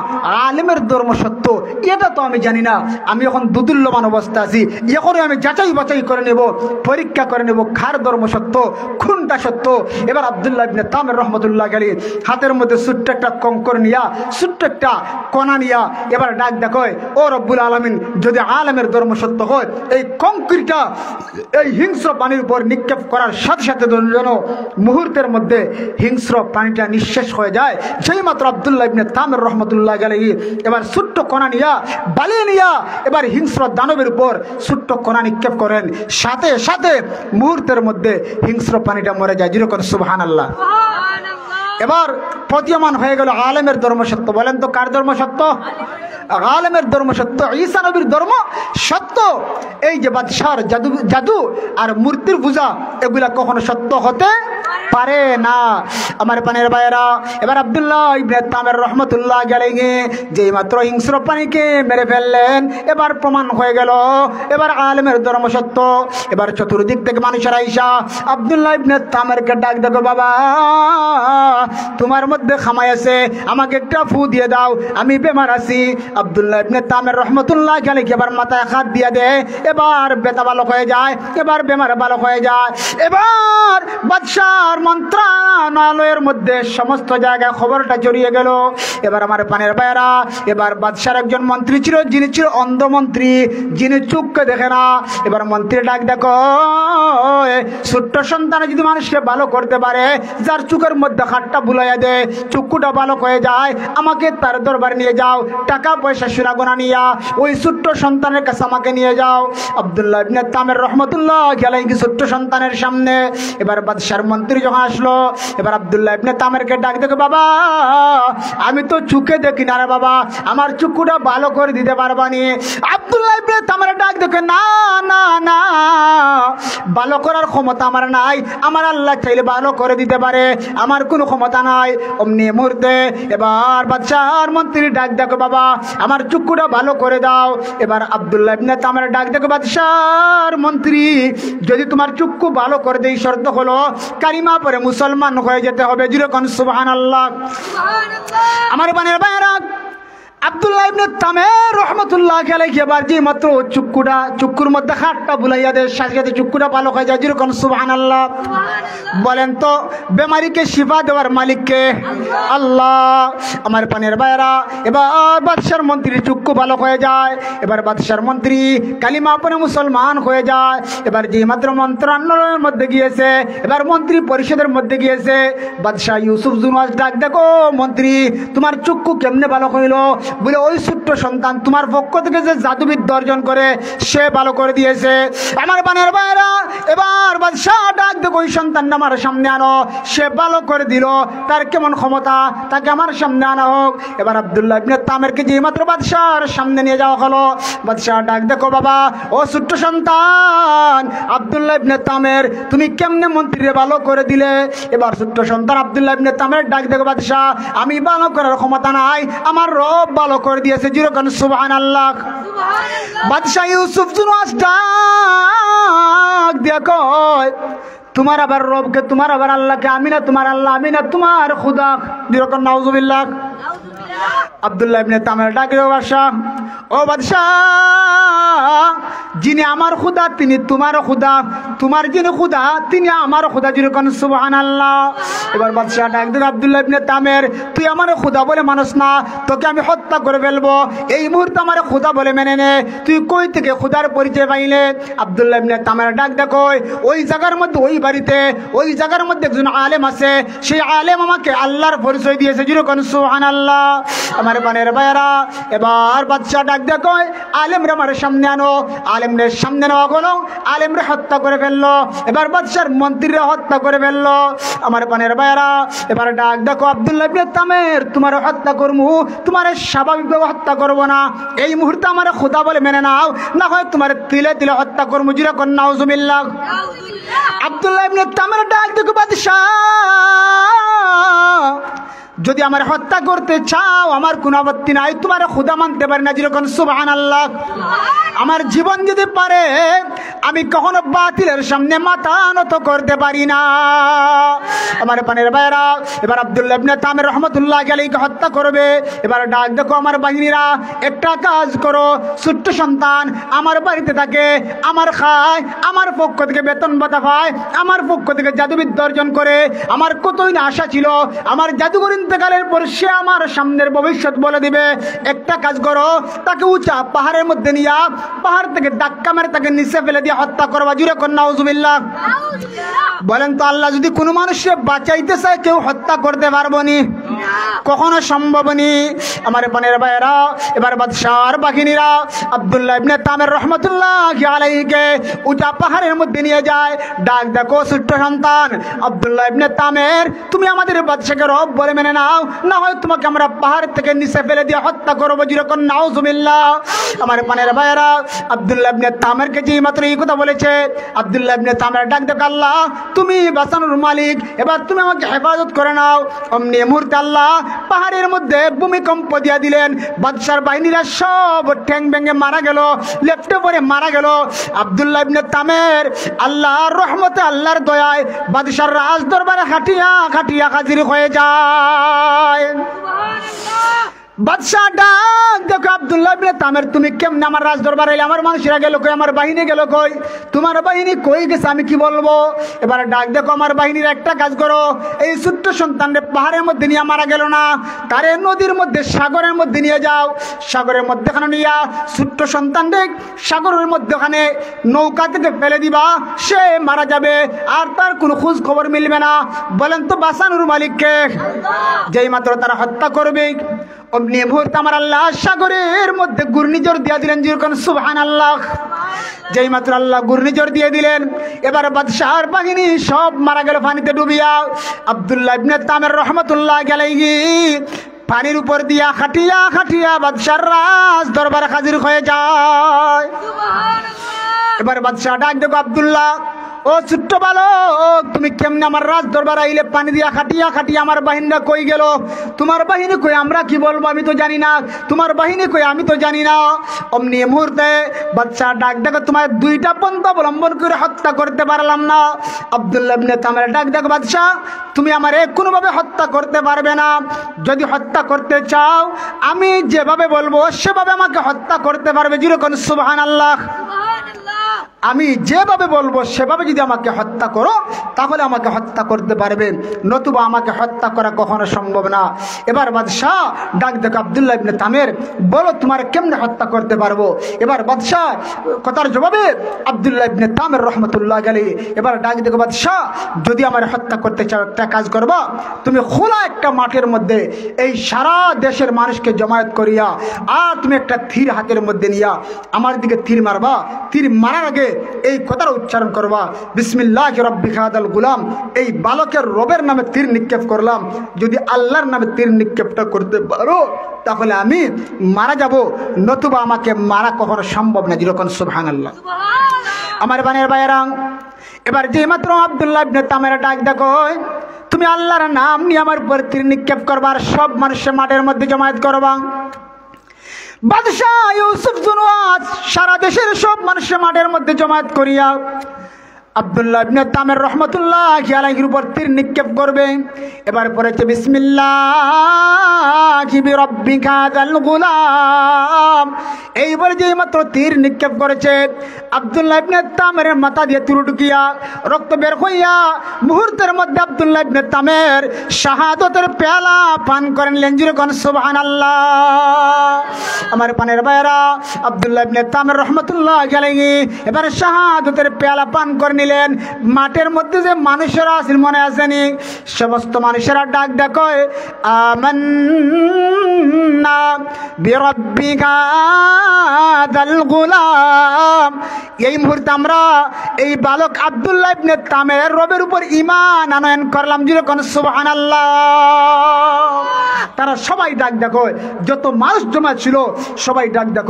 Speaker 1: আলেমের ধর্ম সত্য, এটা তো আমি জানি না। আমি এখন দুদুল্যমান অবস্থা আছি, এখন আমি যাচাই বাছাই করে নেব, পরীক্ষা করে নেব কার ধর্ম সত্য, কোনটা সত্য। এবার আব্দুল্লাহ ইবনে তামের রহমতুল্লাহ আলাইহি হাতের মধ্যে ছোট্ট একটা কঙ্কর নিয়া, ছোট্ট একটা কণা নিয়া এবার ডাক দেখো, ও রব্বুল আলামিন, যদি আলেমের ধর্ম সত্য হয়, এই কঙ্করটা এই হিংস্র পানির উপর নিক্ষেপ করার সাথে সাথে যেন মুহূর্তের মধ্যে হিংস্র প্রাণীটা নিঃশেষ হয়ে যায়। সেই মাত্র আব্দুল্লাহ ইবনে তামের রহমতুল্লাহ আলাইহি এবার ছোট্ট কণা নিয়া, বালি নিয়া এবার হিংস্র দানবের উপর ছোট্ট কণা নিক্ষেপ করেন, সাথে সাথে মুহূর্তের মধ্যে হিংস্র প্রাণীটা মরে যায়। যেরকম সুবহানাল্লাহ। এবার প্রতীয়মান হয়ে গেল আলেমের ধর্ম সত্য। বলেন তো কার ধর্ম সত্য? আলেমের ধর্ম সত্য, ঈসা নবীর ধর্ম সত্য। এই যে বাদশার জাদু আর মূর্তির পূজা, এগুলা কখনো সত্য হতে পারে না। আমার পানের ভাইয়েরা, এবার আব্দুল্লাহ ইবনে তামের রহমতুল্লাহ আলাইহি যেই মাত্র হিংস্র প্রাণীকে মেরে ফেললেন, এবার প্রমাণ হয়ে গেল এবার আলেমের ধর্ম সত্য। এবার চতুর্দিক থেকে মানুষেরা আইসা আব্দুল্লাহ ইবনে তামেরকে ডাক দেখো, বাবা তোমার মধ্যে খামাই আছে, আমাকে একটা ফু দিয়ে দাও, আমি বেমার আছি। আব্দুল্লাহ ইবনে তামের রহমতুল্লাহ আলাইহি এবার মাথায় হাত দিয়ে দেয়, এবার ব্যথা ভালো হয়ে যায়, এবার বেমার ভালো হয়ে যায়। এবার বাদশার মন্ত্রণালয়ের মধ্যে সমস্ত জায়গায় খবরটা ছড়িয়ে গেল। এবার আমার পানের ভাইয়েরা, এবার বাদশার একজন মন্ত্রী ছিল, যিনি ছিল অন্ধ মন্ত্রী, যিনি চোখকে দেখে না। এবার মন্ত্রী ডাক দেখো, ছোট্ট সন্তানে যদি মানুষকে ভালো করতে পারে, যার চোখের মধ্যে হাতটা বুলাইয়া দেয়, চক্ষুটা ভালো হয়ে যায়, আমাকে তার দরবারে নিয়ে যাও, টাকা পয়সা সুরাগোনা নিয়া ওই ছোট্ট সন্তানের কাছে আমাকে নিয়ে যাও। আব্দুল্লাহ ইবনে তামের রহমতুল্লাহ আলাইহি ছোট্ট সন্তানের সামনে এবার বাদশার মন্ত্রী যখন আসলো, এবার আব্দুল্লাহ ইবনে তামেরকে ডাক দেখো, বাবা আমি তো চোখে দেখি না রে বাবা, আমার চক্ষুটা ভালো করে দিতে পারবানি? আব্দুল্লাহ ইবনে তামের ডাক দেখে, না না না, ভালো করার ক্ষমতা আমার নাই, আমার আল্লাহ চাইলে ভালো করে দিতে পারে, আমার কোনো ক্ষমতা নাই। অমনি মুহূর্তে এবার বাদশার মন্ত্রী ডাক দেখো, বাবা আমার চক্ষুটা ভালো করে দাও। এবার আব্দুল্লাহ ইবনে তামের ডাক দেখো, বাদশার মন্ত্রী যদি তোমার চক্ষু ভালো করে দেই, শর্ত হলো কালিমা পরে মুসলমান হয়ে যেতে হবে। যেরকম সুবহানাল্লাহ। আমার বানের ভাইরা, আব্দুল্লাহ ইবনে তামের রহমতুল্লাহি আলাইহি এবার যে মাত্র চুক্কুর মধ্যে হাতটা বুলাইয়া দেয়, সাথে সাথে চুক্কুটা ভালো হয়ে যায়। যেরকম সুবহানাল্লাহ। বলেন তো বেমারিকে শিফা দেওয়ার মালিক কে? আল্লাহ। আমার পানের ভাইরা, এবার বাদশার মন্ত্রীর চুক্কু ভালো হয়ে যায়। এবার বাদশার মন্ত্রী কালিমা পড়ে মুসলমান হয়ে যায়। এবার যে মাত্র মন্ত্রণালয়ের মধ্যে গিয়েছে, এবার মন্ত্রী পরিষদের মধ্যে গিয়েছে, বাদশাহ ইউসুফ জুনওয়াজ ডাক, দেখো মন্ত্রী, তোমার চুক্কু কেমনে ভালো হইল? বলে ওই ছোট্ট সন্তান তোমার পক্ষ থেকে যে জাদুবিদ্যা অর্জন করে সে ভালো করে দিয়েছে। আমার বানের ভাইরা, এবার বাদশাহ ডাক, দেখো ওই সন্তানটা আমার সামনে আনো, সে ভালো করে দিল, তার কেমন ক্ষমতা, তাকে আমার সামনে আনা হোক। এবার আব্দুল্লাহ ইবনে তামেরকে যে মাত্র বাদশার সামনে নিয়ে যাওয়া হলো, বাদশাহ ডাক, দেখো বাবা, ও ছোট্ট সন্তান আব্দুল্লাহ ইবনে তামের, তুমি কেমনে মন্ত্রীরে ভালো করে দিলে? এবার ছোট্ট সন্তান আব্দুল্লাহ ইবনে তামের ডাক, দেখো বাদশাহ, আমি ভালো করার ক্ষমতা নাই, আমার রব ভালো করে দিয়েছে। যেরকম সুবহানাল্লাহ। বাদশাহ ইউসুফ জুনওয়াজ ডাক দেখো, তোমার আবার রবকে, তোমার আবার আল্লাহকে, আমি না তোমার আল্লাহ, আমি না তোমার খুদা। যেরকম নাউজুবিল্লাহ। আব্দুল্লাহ ইবনে তামের ডাকে, বাদশাহ, ও বাদশাহ, যিনি আমার খুদা তিনি তোমারও খুদা, তোমার যিনি খুদা তিনি আমারও খুদা। যেরকম সুবহানাল্লাহ। এবার বাদশাহ ডাক দেবে, আব্দুল্লাহ ইবনে তামের, তুই আমার খুদা বলে মানুষ না, তোকে আমি হত্যা করে ফেলবো, এই মুহূর্তে আমার খুদা বলে মেনে নে। তুই কই থেকে খুদার পরিচয় পাইলে? আব্দুল্লাহ ইবনে তামের ডাক দেখো, ওই জায়গার মধ্যে, ওই বাড়িতে, ওই জায়গার মধ্যে একজন আলেম আছে, সেই আলেম আমাকে আল্লাহর পরিচয় দিয়েছে। যেরকম সুবহানাল্লাহ। আমার বানের ভাইয়েরা, এবার বাদশাহ ডাক দেখো, আলেমরে আমার সামনে আনো। আলেমরে সামনে নেওয়া হলো, আলেমরে হত্যা করে ফেললো। এবার বাদশার মন্ত্রীরা হত্যা করে ফেললো। আমার বানের ভাইয়েরা, এবার ডাক দেখো, আব্দুল্লাহ ইবনে তামের, তোমার হত্যা করবো, তোমার স্বাভাবিকভাবে হত্যা করবো না, এই মুহূর্তে আমার খোদা বলে মেনে নাও, না হয় তোমার তিলে তিলে হত্যা করবো। যেরকম নাউজুবিল্লাহ। আব্দুল্লাহ ইবনে তামের ডাক দেখো, বাদশাহ, যদি আমার হত্যা করতে চাও আমার কোনো আপত্তি নাই, তোমার খুদা মানতে পারি না। যেরকম সুবহানাল্লাহ। আমার জীবন যদি পারে আমি কখনো বাতিলের সামনে মাথা নত করতে পারি না। আমার পানের ভাইরা, এবার আব্দুল্লাহ ইবনে তামের রহমতুল্লাহি আলাইহি হত্যা করবে। এবার ডাক দেখো, আমার বাহিনীরা, একটা কাজ করো, ছোট্ট সন্তান আমার বাড়িতে থাকে, আমার খায়, আমার পক্ষ থেকে বেতন ভাতা পায়, আমার পক্ষ থেকে জাদুবিদ্যা অর্জন করে, আমার কতই না আশা ছিল আমার জাদুঘর ইন্তেকালের পর সে আমার সামনের ভবিষ্যৎ বলে দিবে। একটা কাজ করো, তাকে উঁচা পাহাড়ের মধ্যে নিয়ে পাহাড় থেকে ধাক্কা মেরে তাকে নিচে ফেলে দিয়ে হত্যা করবা। জুড়ে কর নাউজুবিল্লাহ। বলেন তো, আল্লাহ যদি কোনো মানুষকে বাঁচাইতে চায় কেউ হত্যা করতে পারবো নি? কখনো সম্ভব নি। আমার পানের ভাইয়েরা, এবার বাদশাহর বাহিনীরা আব্দুল্লাহ ইবনে তামের রহমতুল্লাহি আলাইহিকে উঁচা পাহাড়ের মধ্যে নিয়ে যায়। ডাক দেখো, ছোট্ট সন্তান আব্দুল্লাহ ইবনে তামের, তুমি আমাদের বাদশাকে রব বলে মেনে নাও, না হয় তোমাকে আমরা পাহাড় থেকে নিচে ফেলে দিয়ে হত্যা করবো। যেরকম নাউজুবিল্লাহ। আমার পানের ভাইয়েরা, আব্দুল্লাহ ইবনে তামেরকে যে মাত্র এই কথা বলেছে, আব্দুল্লাহ ইবনে তামের ডাক দেখো, আল্লাহ তুমি বাঁচানোর মালিক, এবার তুমি আমাকে হেফাজত করে নাও। অমনি মুহূর্তে আল্লাহ পাহাড়ের মধ্যে ভূমিকম্প দিয়া দিলেন। বাদশার বাহিনীরা সব ঠ্যাং ভেঙে মারা গেল, লেপ্টে পড়ে মারা গেল। আব্দুল্লাহ ইবনে তামের আল্লাহর রহমতে, আল্লাহর দয়ায় বাদশার রাজ দরবারে খাটিয়া খাটিয়া হাজির হয়ে যায়। বাদশাহ ডাক দেখো, আব্দুল্লাহ ইবনে তামের, তুমি কেমনে আমার রাজ দরবারে এলে? আমার মানুষেরা গেল কই? আমার বাহিনী গেল কই? তোমার বাহিনী কই গেছে আমি কি বলবো? এবার ডাক দেখো, আমার বাহিনীর একটা কাজ করো, এই ছোট্ট সন্তানরে পাহাড়ের মধ্যে নিয়ে মারা গেল না, তারে নদীর মধ্যে, সাগরের মধ্যে নিয়ে যাও। সাগরের মধ্যেখানে নিয়া ছোট্ট সন্তানরে সাগরের মধ্যেখানে নৌকা থেকে ফেলে দিবা, সে মারা যাবে, আর তার কোনো খোঁজ খবর মিলবে না। বলেন তো বাঁচানোর মালিককে? যেই মাত্র তারা হত্যা করবে, অমনি মুহূর্তে আমার আল্লাহ সাগরের মধ্যে ঘূর্ণিঝড় দিয়ে দিলেন। যেরকম সুবহানাল্লাহ। যেই মাত্র আল্লাহ ঘূর্ণিঝড় দিয়ে দিলেন, এবার বাদশাহর বাহিনী সব মারা গেল পানিতে ডুবিয়া। আব্দুল্লাহ ইবনে তামের রহমতুল্লাহি আলাইহি পানির উপর দিয়া খাটিয়া খাটিয়া বাদশার রাজ দরবারে হাজির হয়ে যায়। এবার বাদশাহ ডাক দেখো, আব্দুল্লাহ ও ছোট্ট বালক, তুমি কেমনে আমার রাজ দরবার আইলে পানি দিয়া খাটিয়া খাটিয়া আমার বাহিনীরা কই গেল? তোমার বাহিনী কই আমরা কি বলবো আমি তো জানি না, তোমার বাহিনী কই আমি তো জানি না। অমনি মুহূর্তে বাদশা ডাক ডাক, তোমার দুইটা পন্থা অবলম্বন করে হত্যা করতে পারলাম না। আব্দুল্লাহ ইবনে তামের ডাক ডাক, বাদশা তুমি আমারে কোনোভাবে হত্যা করতে পারবে না। যদি হত্যা করতে চাও আমি যেভাবে বলবো সেভাবে আমাকে হত্যা করতে পারবে। যেরকম সুবহানাল্লাহ, আমি যেভাবে বলবো সেভাবে যদি আমাকে হত্যা করো তাহলে আমাকে হত্যা করতে পারবে, নতুবা আমাকে হত্যা করা কখনো সম্ভব না। এবার বাদশাহ ডাক দেখো আব্দুল্লাহ ইবনে তামের, বলো তোমার কেমনে হত্যা করতে পারবো। এবার বাদশাহ কথার জবাবে আব্দুল্লাহ ইবনে তামের রহমতুল্লাহ আলাইহি এবার ডাক দেখো, বাদশাহ যদি আমার হত্যা করতে চাও একটা কাজ করবা, তুমি খোলা একটা মাঠের মধ্যে এই সারা দেশের মানুষকে জমায়েত করিয়া আর তুমি একটা তীর হাতের মধ্যে নিয়া আমার দিকে তীর মারবা। তীর মারার আগে এই কথাটা উচ্চারণ করবা, বিসমিল্লাহি রাব্বিকা হাদাল গুলাম। এই বালকের রবের নামে তীর নিক্ষেপ করলাম। যদি আল্লাহর নামে তীর নিক্ষেপটা করতে পারো তাহলে আমি মারা যাব, নতুবা আমাকে মারা কখনো সম্ভব না। যেরকম সুবহানাল্লাহ। আমার বানের ভাইয়েরা, এবার যে মাত্র আব্দুল্লাহ ইবনে তামের ডাক দেখো, তুমি আল্লাহর নাম নিয়ে আমার উপর তীর নিক্ষেপ করবার, সব মানুষের মাঠের মধ্যে জমায়েত করবা। বাদশাহ ইউসুফ জুনওয়াজ সারা দেশের সব মানুষের মাঠের মধ্যে জমায়েত করিয়া আব্দুল্লাহ ইবনে তামের রহমতুল্লাহি আলাইহির উপর তীর নিক্ষেপ করবে। এবার পড়েছে বিসমিল্লাহি বিরাব্বিকা হাদাল গুলাম। এইবার যে মাত্র তীর নিক্ষেপ করেছে, আব্দুল্লাহ ইবনে তামের মাথা দিয়ে তীর ঢুকিয়া রক্ত বের হইয়া মুহূর্তের মধ্যে আব্দুল্লাহ ইবনে তামের শাহাদাতের পেয়ালা পান করেন। যেরকম সুবহানাল্লাহ। আমার পানের ভাইয়েরা, আব্দুল্লাহ ইবনে তামের রহমতুল্লাহি আলাইহি এবার শাহাদাতের পেয়ালা পান করে নিলেন। মাঠের মধ্যে যে মানুষেরা আছেন মনে আসেনি, সমস্ত মানুষেরা ডাক ডাক, আমান্না বিরাব্বিকা হাদাল গুলাম। এই মুহূর্তে আমরা এই বালক আব্দুল্লাহ ইবনে তামের রবের উপর ঈমান আনয়ন করলাম। যেরকম সুবহানাল্লাহ। তারা সবাই ডাক ডাক, যত মানুষ জমা ছিল সবাই ডাক ডাক,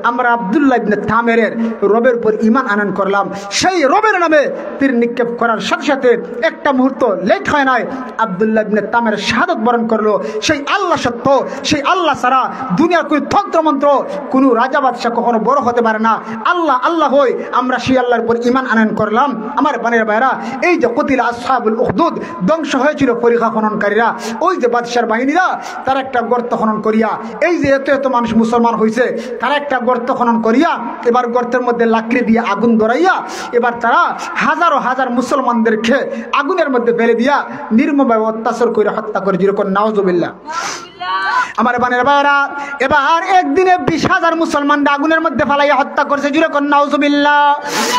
Speaker 1: আমরা আব্দুল্লাহ ইবনে তামের রবের উপর ঈমান আনয়ন করলাম। সেই রবের নামে তীর নিক্ষেপ করার সাথে সাথে একটা মুহূর্ত লেট হয় নাই, আব্দুল্লাহ ইবনে তামের শাহাদাত বরণ করলো। সেই আল্লাহ সত্য, সেই আল্লাহ ছাড়া দুনিয়ার কোন তন্ত্র মন্ত্র কোন রাজা বাদশাহ কখনো বড় হতে পারে না। আল্লাহ আল্লাহ হই, আমরা সেই আল্লাহর উপর ঈমান আনয়ন করলাম। আমার বানের ভাইরা, এই যে কতিলা আসহাবুল উখদুদ, ধ্বংস হয়েছিল পরিখা খননকারীরা, ওই যে বাদশার বাহিনীরা তারা একটা গর্ত খনন করিয়া, এই যে এত এত মানুষ মুসলমান হয়েছে তারা একটা গর্ত খনন করিয়া এবার গর্তের মধ্যে লাকড়ি দিয়ে আগুন ধরাইয়া এবার তারা হাজারো হাজার মুসলমানদেরকে আগুনের মধ্যে ফেলে দিয়া নির্মমভাবে অত্যাচার করে হত্যা করে। যেরকম নাউজুবিল্লাহ। আমার বানের ভাইরা, এবার একদিনে 20,000 মুসলমানরা আগুনের মধ্যে ফালাইয়া হত্যা করছে। যেরকম নাউজুবিল্লাহ।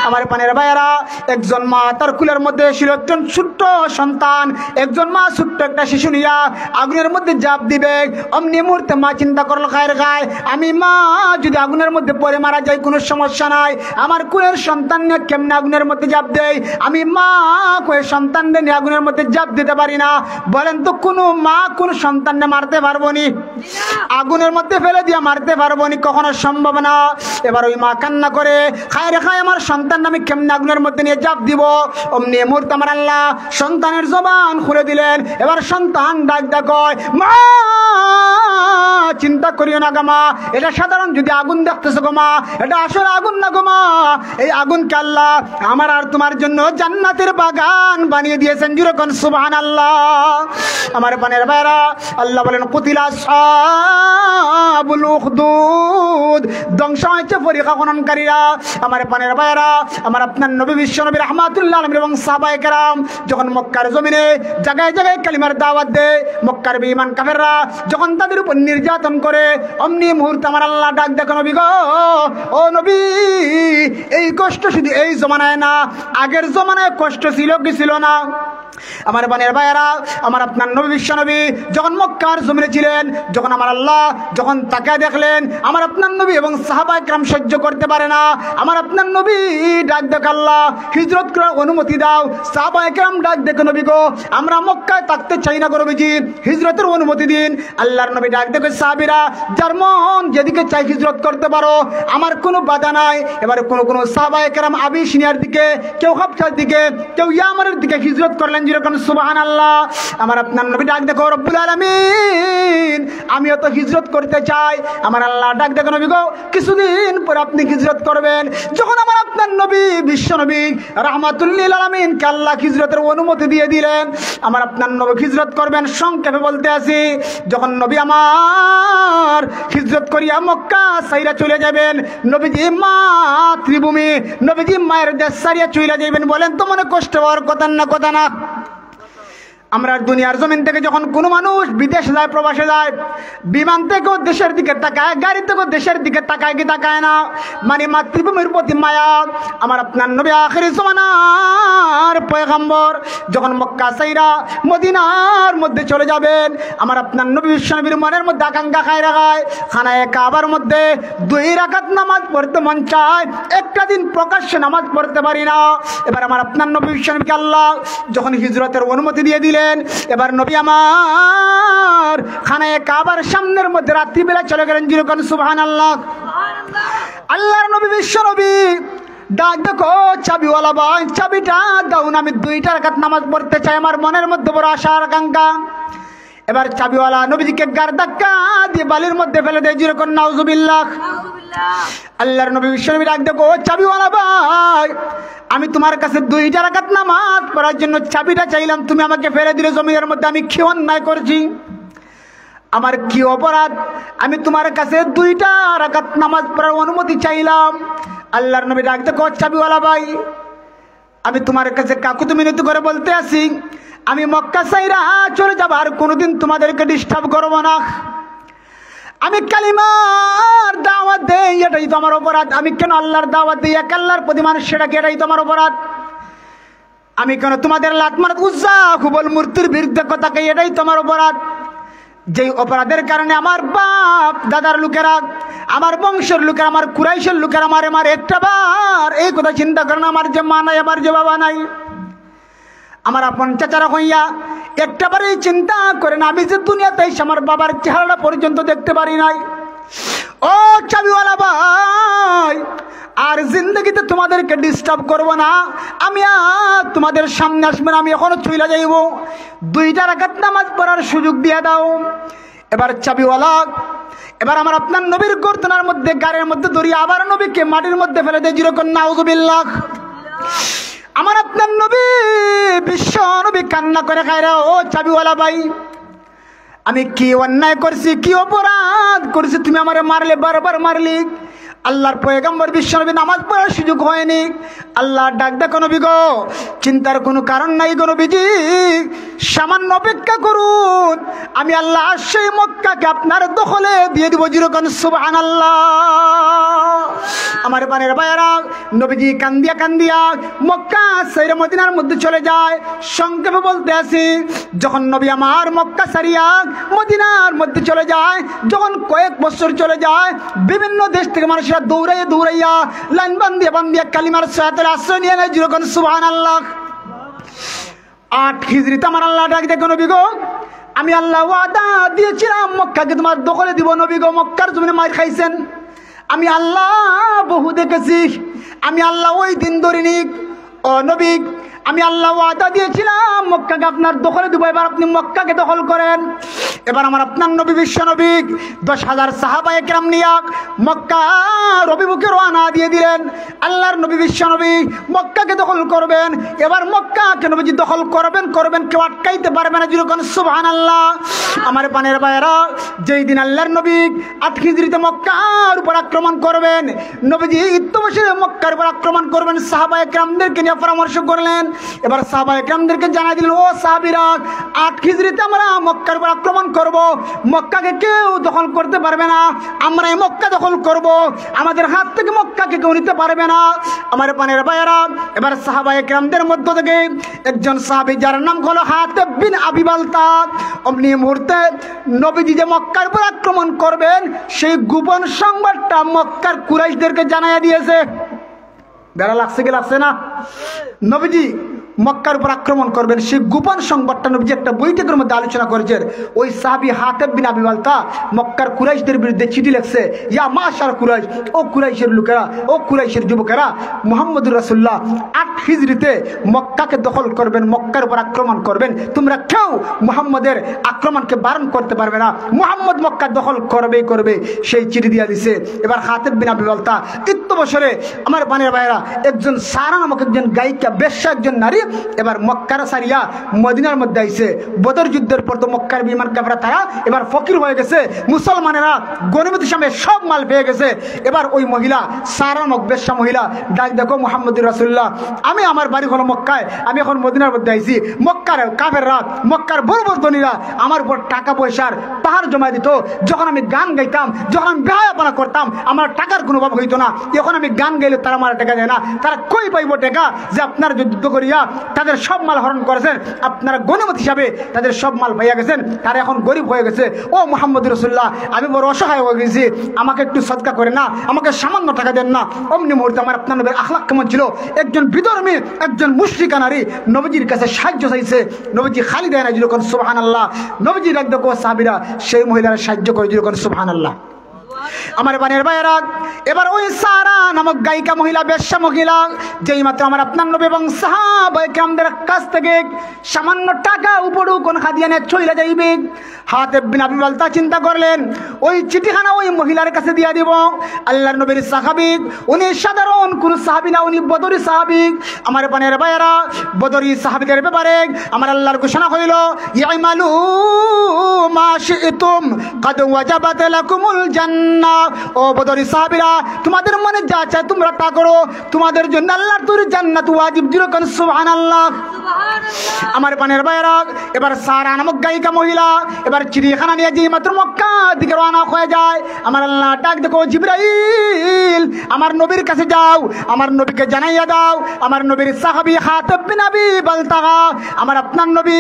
Speaker 1: আমার বানের ভাইরা, একজন মা তার কুলের মধ্যে ছিল একজন ছোট্ট সন্তান, একজন মা ছোট্ট একটা শিশু নিয়া আগুনের মধ্যে জাপ দিবে। অমনি মুহূর্তে মা চিন্তা করলো, খায়ের গায় আমি মা যদি আগুনের মধ্যে পড়ে মারা যায় কোনো সমস্যা নাই, আমার কুলের সন্তান নিয়ে কেমনে আগুনের মধ্যে জাপ দেয়? আমি মা কয়ে সন্তানদের নিয়ে আগুনের মধ্যে জাপ দিতে পারি না। বলেন তো কোনো মা কোন সন্তানকে মারতে পারবো নি? আগুনের মধ্যে ফেলে দিয়ে মারতে পারবো নি? কখনো সম্ভব না। এবার ওই মা কান্না করে, খায় রে খায় আমার সন্তান আমি কেমনে আগুনের মধ্যে নিয়ে জাপ দিব? অমনি মুহূর্তে আমার আল্লাহ সন্তানের জবান খুলে দিলেন। এবার সন্তান ডাক ডাক, মা চিন্তা করিও না গো মা, এটা সাধারণ যদি আগুন দেখতেছো গো মা, এটা আসলে আগুন না গো মা, এই আগুনকে আল্লাহ আমার আর তোমার জন্য জান্নাতের বাগান বানিয়ে দিয়েছেন। যেরকম সুবহানাল্লাহ। আমার পানের ভাইরা, আল্লাহ বলেন কুতিলা আসহাবুল উখদুদ, ধ্বংস হয়েছে পরিখা খননকারীরা। আমার পানের ভাইরা, আমার আপনার নবী বিশ্ব নবী রাহমাতুল্লাহ আলাইহি এবং সাহাবায়ে কেরাম যখন মক্কার জমিনে জায়গায় জায়গায় কালিমার দাওয়াত দেয়, মক্কার বেঈমান কাফেররা যখন তাদের উপর নির্যাতন করে, অমনি মুহূর্তে আমার আল্লাহ ডাক দেখো, নবী গো, ও নবী, এই কষ্ট শুধু এই জমানায় না, আগের জমানায় কষ্ট ছিল কি ছিল না? আমার বানের ভাইয়েরা, আমার আপনার নবী বিশ্বনবী যখন মক্কার জমিনে ছিলেন, যখন আমার আল্লাহ যখন তাকায় দেখলেন আমার আপনার নবী এবং সাহাবায়ে কেরাম সহ্য করতে পারে না, আমার আপনার নবী ডাক দেখ, আল্লাহ হিজরত করার অনুমতি দাও। সাহাবায়ে কেরাম ডাক দেখো, নবী গো আমরা মক্কায় থাকতে চাই না গো নবীজি, হিজরতের অনুমতি দিন। আল্লাহর নবী ডাক দেখো, সাহাবীরা যার মন যেদিকে চাই হিজরত করতে পারো, আমার কোনো বাধা নাই। এবারে কোন সাহাবায়ে কেরাম আবিসিনিয়ার দিকে, কেউ হাবশার দিকে, কেউ ইয়ামানের দিকে হিজরত করলেন, যেরকম সুবহানাল্লাহ। আমার আপনার নবী ডাক দেখো, রব্বুল আলামিন আমিও তো হিজরত করতে চাই। আমার আল্লাহ ডাক দেখো, নবী গো কিছুদিন পর আপনি হিজরত করবেন। যখন আমার আপনার নবী বিশ্ব নবী রাহমাতুল লিল আলামিনকে আল্লাহ হিজরতের অনুমতি দিয়ে দিলেন, আমার আপনার নবী হিজরত করবেন। সংক্ষেপে বলতে আসি, যখন নবী আমার হিজরত করিয়া মক্কা সাইরা চলে যাবেন, নবীজি মাতৃভূমি, নবীজি মায়ের দেশ সারিয়া চলে যাবেন, বলেন তো মনে কষ্ট হওয়ার কথা না? কথা না? আমরা দুনিয়ার জমিন থেকে যখন কোনো মানুষ বিদেশে যায়, প্রবাসে যায়, বিমান থেকেও দেশের দিকে তাকায়, গাড়ি থেকেও দেশের দিকে তাকায় কি তাকায় না? মানে মাতৃভূমির প্রতি মায়া। আমার আপনার নবী আখিরি জামানার পয়গম্বর যখন মক্কা সাইরা মদিনার মধ্যে চলে যাবেন, আমার আপনার নবী বিশ্বনবীর মনের মধ্যে আকাঙ্ক্ষা খায় রাখায়, খানায়ে কাবার মধ্যে 2 রাকাত নামাজ পড়তে মন চায়, একটা দিন প্রকাশ্যে নামাজ পড়তে পারি না। এবার আমার আপনার নবী বিশ্বনবীকে আল্লাহ যখন হিজরতের অনুমতি দিয়ে দিলেন, এবার নবী আমার খানায়ে কাবার সামনের মধ্যে রাত্রিবেলা চলে গেলেন, যেরকম সুবহানাল্লাহ। আল্লাহর নবী বিশ্ব নবী ডাক দেখো, চাবিওয়ালা ভাই চাবিটা দাও না, আমি 2 রাকাত নামাজ পড়তে চাই, আমার মনের মধ্যে বড় আশা আর আকাঙ্ক্ষা। এবার চাবিওয়ালা নবীজিকে গার ধাক্কা দিয়ে বালির মধ্যে ফেলে দেয়, যেরকম নাউজুবিল্লাহ। আল্লাহর নবী বিশ্বনবী ডাক দেখো, চাবিওয়ালা ভাই আমি তোমার কাছে 2 রাকাত নামাজ পড়ার জন্য চাবিটা চাইলাম, তুমি আমাকে ফেলে দিলে জমিনের মধ্যে, আমি কি অন্যায় করছি? আমার কি অপরাধ? আমি তোমার কাছে 2 রাকাত নামাজ পড়ার অনুমতি চাইলাম। আল্লাহর নবী ডাক দেখো, চাবিওয়ালা ভাই আমি তোমার কাছে কাকুতি মিনতি করে বলতে আসি, আমি মক্কা সাইরা চলে যাব, আর কোনোদিন তোমাদেরকে ডিস্টার্ব করবো না। আমি কালিমার দাওয়াত দেই, এটাই তো আমার অপরাধ। আমি কেন আল্লাহর দাওয়াত দিই, এক আল্লাহর প্রতি মানুষ, সেটাকে এটাই তো আমার অপরাধ। আমি কেন তোমাদের লাত মারাত উজ্জা হুবল মূর্তির বিরুদ্ধে কথা কই, এটাই তো আমার অপরাধ। যেই অপরাধের কারণে আমার বাপ দাদার লোকেরা, আমার বংশের লোকেরা, আমার কুরাইশের লোকেরা আমার একটা বার এই কথা চিন্তা করে না, আমার যে মা নাই, আমার যে বাবা নাই, আমার আপন চাচারা হইয়া একটাবারই চিন্তা করে না আমি যে দুনিয়াতে এসে আমার বাবার চেহারাটা পর্যন্ত দেখতে পারি নাই। ও চাবিওয়ালা ভাই, আর জিন্দগিতে তোমাদেরকে ডিস্টার্ব করব না, আমি আর তোমাদের সামনে আসবে না, আমি এখনো চলে যাইব, 2 রাকাত নামাজ পড়ার সুযোগ দিয়ে দাও। এবার চাবিওয়ালা এবার আমার আপনার নবীর গর্দনার মধ্যে, গাড়ির মধ্যে দড়িয়ে আবার নবীকে মাটির মধ্যে ফেলে দেয়, যেরকম নাউজুবিল্লাহ। আমার আপনার নবী বিশ্ব নবী কান্না করে খায় রে, ও চাবিওয়ালা ভাই আমি কি অন্যায় করছি, কি অপরাধ করছি, তুমি আমারে মারলে, বারবার মারলি। আল্লাহর পয়গম্বর বিশ্বনবী নামাজ পড়ার সুযোগ হয়নি। আল্লাহ ডাক দেখো, নবী গো চিন্তার কোনো কারণ নাই গো নবীজি, সামান্য অপেক্ষা করুন, আমি আল্লাহ সেই মক্কাকে আপনার দখলে দিয়ে দিব, যেরকম সুবহানাল্লাহ। আমার পানের ভাইয়েরা, নবীজি কান্দিয়া কান্দিয়া মক্কা সাইরা মদিনার মধ্যে চলে যায়। সংক্ষেপে বলতে আসি, যখন নবী আমার মক্কা সারিয়া মদিনার মধ্যে চলে যায়, যখন কয়েক বছর চলে যায়, বিভিন্ন দেশ থেকে মানুষেরা দৌড়াইয়া দৌড়াইয়া লাইন বান্ধিয়া কালিমার সহায়তার আশ্রয় নিয়ে নেয়, যেরকম সুবহানাল্লাহ। 8 হিজরিতে আমার আল্লাহ ডাক দেখো, নবী গো আমি আল্লাহ ওয়াদা দিয়েছিলাম মক্কাকে তোমার দখলে দিব। নবী গো মক্কার জমিনে মার খাইছেন, আমি আল্লাহ বহু দেখেছি, আমি আল্লাহ ওই দিন ধরিনি। ও নবী আমি আল্লাহ ওয়াদা দিয়েছিলাম মক্কাকে আপনার দখলে দিব, এবার আপনি মক্কাকে দখল করেন। এবার আমার আপনার নবী বিশ্ব নবী 10,000 সাহাবায়ে কেরাম নিয়ে মক্কার অভিমুখে রওনা দিয়ে দিলেন। আল্লাহর নবী বিশ্ব নবী মক্কাকে দখল করবেন। এবার মক্কাকে নবীজি দখল করবেন, কেউ আটকাইতে পারবে না, যেরকম সুবহানাল্লাহ। আমার পানের ভাইয়েরা, যেই দিন আল্লাহর নবী 8 হিজরিতে মক্কার উপর আক্রমণ করবেন, নবীজি ইত্যবসে মক্কার উপর আক্রমণ করবেন, সাহাবায়ে কেরামদেরকে নিয়ে পরামর্শ করলেন। এবার সাহাবায়ে কেরামদেরকে জানাই দিলেন, ও সাহাবীরা, 8 হিজরিতে আমরা মক্কার উপর আক্রমণ করব, মক্কাকে কেউ দখল করতে পারবে না, আমরা এই মক্কা দখল করব, আমাদের হাত থেকে মক্কাকে কেউ নিতে পারবে না। আমার পানের ভাইয়েরা, এবার সাহাবায়ে কেরামদের মধ্য থেকে একজন সাহাবী যার নাম হলো হাতিব বিন আবি বালতা, অমনি মুহূর্তে নবীজি যে মক্কার উপর আক্রমণ করবেন সেই গোপন সংবাদটা মক্কার কুরাইশদেরকে জানাইয়া দিয়েছে। বেড়া লাগছে কি লাগছে না? নবীজি মক্কার উপর আক্রমণ করবেন সেই গোপন সংবাদটা নবীজি একটা বৈঠকের মধ্যে আলোচনা করেছেন। ওই সাহাবী হাতিব বিন আবি বালতা মক্কার কুরাইশদের বিরুদ্ধে চিঠি লিখছে, ইয়া মাশার কুরাইশ, ও কুরাইশের লোকেরা, ও কুরাইশের যুবকেরা, মুহাম্মদুর রাসূলুল্লাহ 8 হিজরিতে মক্কাকে দখল করবেন, মক্কার উপর আক্রমণ করবেন, তোমরা কেউ মুহাম্মদের আক্রমণকে বারণ করতে পারবে না, মুহাম্মদ মক্কা দখল করবেই করবে। সেই চিঠি দিয়া দিছে। এবার হাতিব বিন আবি বালতা বছরে আমার পানের ভাইয়েরা, একজন সারা নামক একজন গায়িকা, বেশ্যা একজন নারী, এবার মক্কার সারিয়া মদিনার মধ্যে আইছে। বদর যুদ্ধের পর তো মক্কার বিমান কাফেররা তারা এবার ফকির হয়ে গেছে, মুসলমানেরা গনিমত হিসাবে সব মাল পেয়ে গেছে। এবার ওই মহিলা সারা নামক বেশ্যা মহিলা ডাক, দেখো মুহাম্মদুর রাসূলুল্লাহ, আমি আমার বাড়ি হলো মক্কায়, আমি এখন মদিনার মধ্যে আইছি, মক্কার কাফেররা, মক্কার বড় বড় ধনীরা আমার উপর টাকা পয়সার পাহাড় জমা দিত, যখন আমি গান গাইতাম, যখন আমি বেহায়াপনা করতাম, আমার টাকার কোনো অভাব হইতো না, এখন আমি গান গাইলে তারা আমার টাকা দেয় না, তারা কই পাইব টাকা যে আপনার যুদ্ধ করিয়া তাদের সব মাল হরণ করেছেন, আপনারা গনিমত হিসাবে তাদের সব মাল পাইয়া গেছেন, তারা এখন গরিব হয়ে গেছে। ও মুহাম্মদুর রাসূলুল্লাহ, আমি বড় অসহায় হয়ে গেছি, আমাকে একটু সদকা করে না, আমাকে সামান্য টাকা দেন না। অমনি মুহূর্তে আমার আপনার নবীর আখলাক কেমন ছিল, একজন বিধর্মী, একজন মুশরিকা নারী নবীজির কাছে সাহায্য চাইছে, নবীজি খালি দেয় না, যখন সুবহানাল্লাহ, নবীজি ডাক দেখো সাহাবীরা সেই মহিলার সাহায্য করে, যখন সুবহানাল্লাহ। আমার বানের ভাইয়েরা, এবার ওই সারা নামক গায়িকা মহিলা, বেশ্যা মহিলা, যেই মাত্র আমার আপনার নবী এবং সাহাবায়ে কেরামদের কাছ থেকে সামান্য টাকা উপর কোন খাদিয়া নিয়ে চলে যাইবে, হাতিব বিন আবি বালতা চিন্তা করলেন ওই চিঠিখানা ওই মহিলার কাছে দিয়া দিব। আল্লাহর নবীর সাহাবী, উনি সাধারণ কোন সাহাবী না, উনি বদরি সাহাবী। আমার বানের ভাইয়েরা, বদরি সাহাবীদের ব্যাপারে আমার আল্লাহর ঘোষণা হইল, ইয়ামালু মা শি'তুম কাদ ওয়াজাবাত লাকুমুল জান্নাহ। ও বদরি সাহাবীরা, তোমাদের মনে যা চায় তোমরা তা করো, তোমাদের জন্য আল্লাহর তৈরি জান্নাত ওয়াজিব। যেরকম সুবহানাল্লাহ। আমার পানের ভাইয়েরা, এবার সারা নামক গায়িকা মহিলা এবার চিড়িয়াখানা নিয়ে যে মাত্র মক্কা দিকে রওনা হয়ে যায়, আমার আল্লাহ ডাক দেখো, জিবরাইল আমার নবীর কাছে যাও, আমার নবীকে জানাইয়া দাও, আমার নবীর সাহাবী হাতিব বিন আবি বালতা, আমার আপনার নবী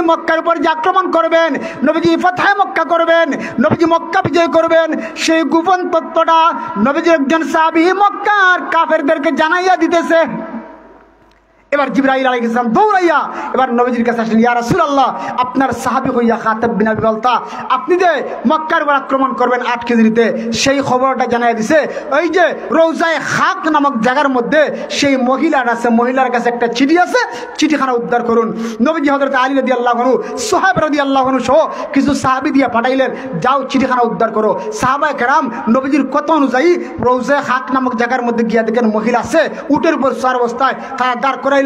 Speaker 1: মক্কার উপর যে আক্রমণ করবেন, নবীজি ফাতহে মক্কা করবেন, নবীজি মক্কা বিজয় করবেন, সেই গোপন তত্ত্বটা নবীজির একজন সাহাবী মক্কার কাফেরদেরকে জানাইয়া দিতেছে। এবার জিবরাইল আলাইহিস সালাম দৌড়াইয়া এবার নবীজির কাছে আসলেন, ইয়া রাসূলুল্লাহ, আপনার সাহাবী হইয়া হাতিব বিন আবি বালতা আপনি যে মক্কার উপর আক্রমণ করবেন 8 হিজরিতে, সেই খবরটা জানাই দিছে। ওই যে রওজায়ে খাক নামক জায়গার মধ্যে সেই মহিলা আছে, মহিলার কাছে একটা চিঠি আছে, চিঠিখানা উদ্ধার করুন। নবীজি হযরত আলী রাদিয়াল্লাহু আনহু, সুহাব রাদিয়াল্লাহু আনহু সহ কিছু সাহাবী দিয়া পাঠাইলেন, যাও চিঠিখানা উদ্ধার করো। সাহাবায়ে কেরাম নবীজির কথা অনুযায়ী রওজায়ে খাক নামক জায়গার মধ্যে গিয়া দেখেন মহিলা আছে, উটের উপর সওয়ার অবস্থায়, তারা দাঁড় করে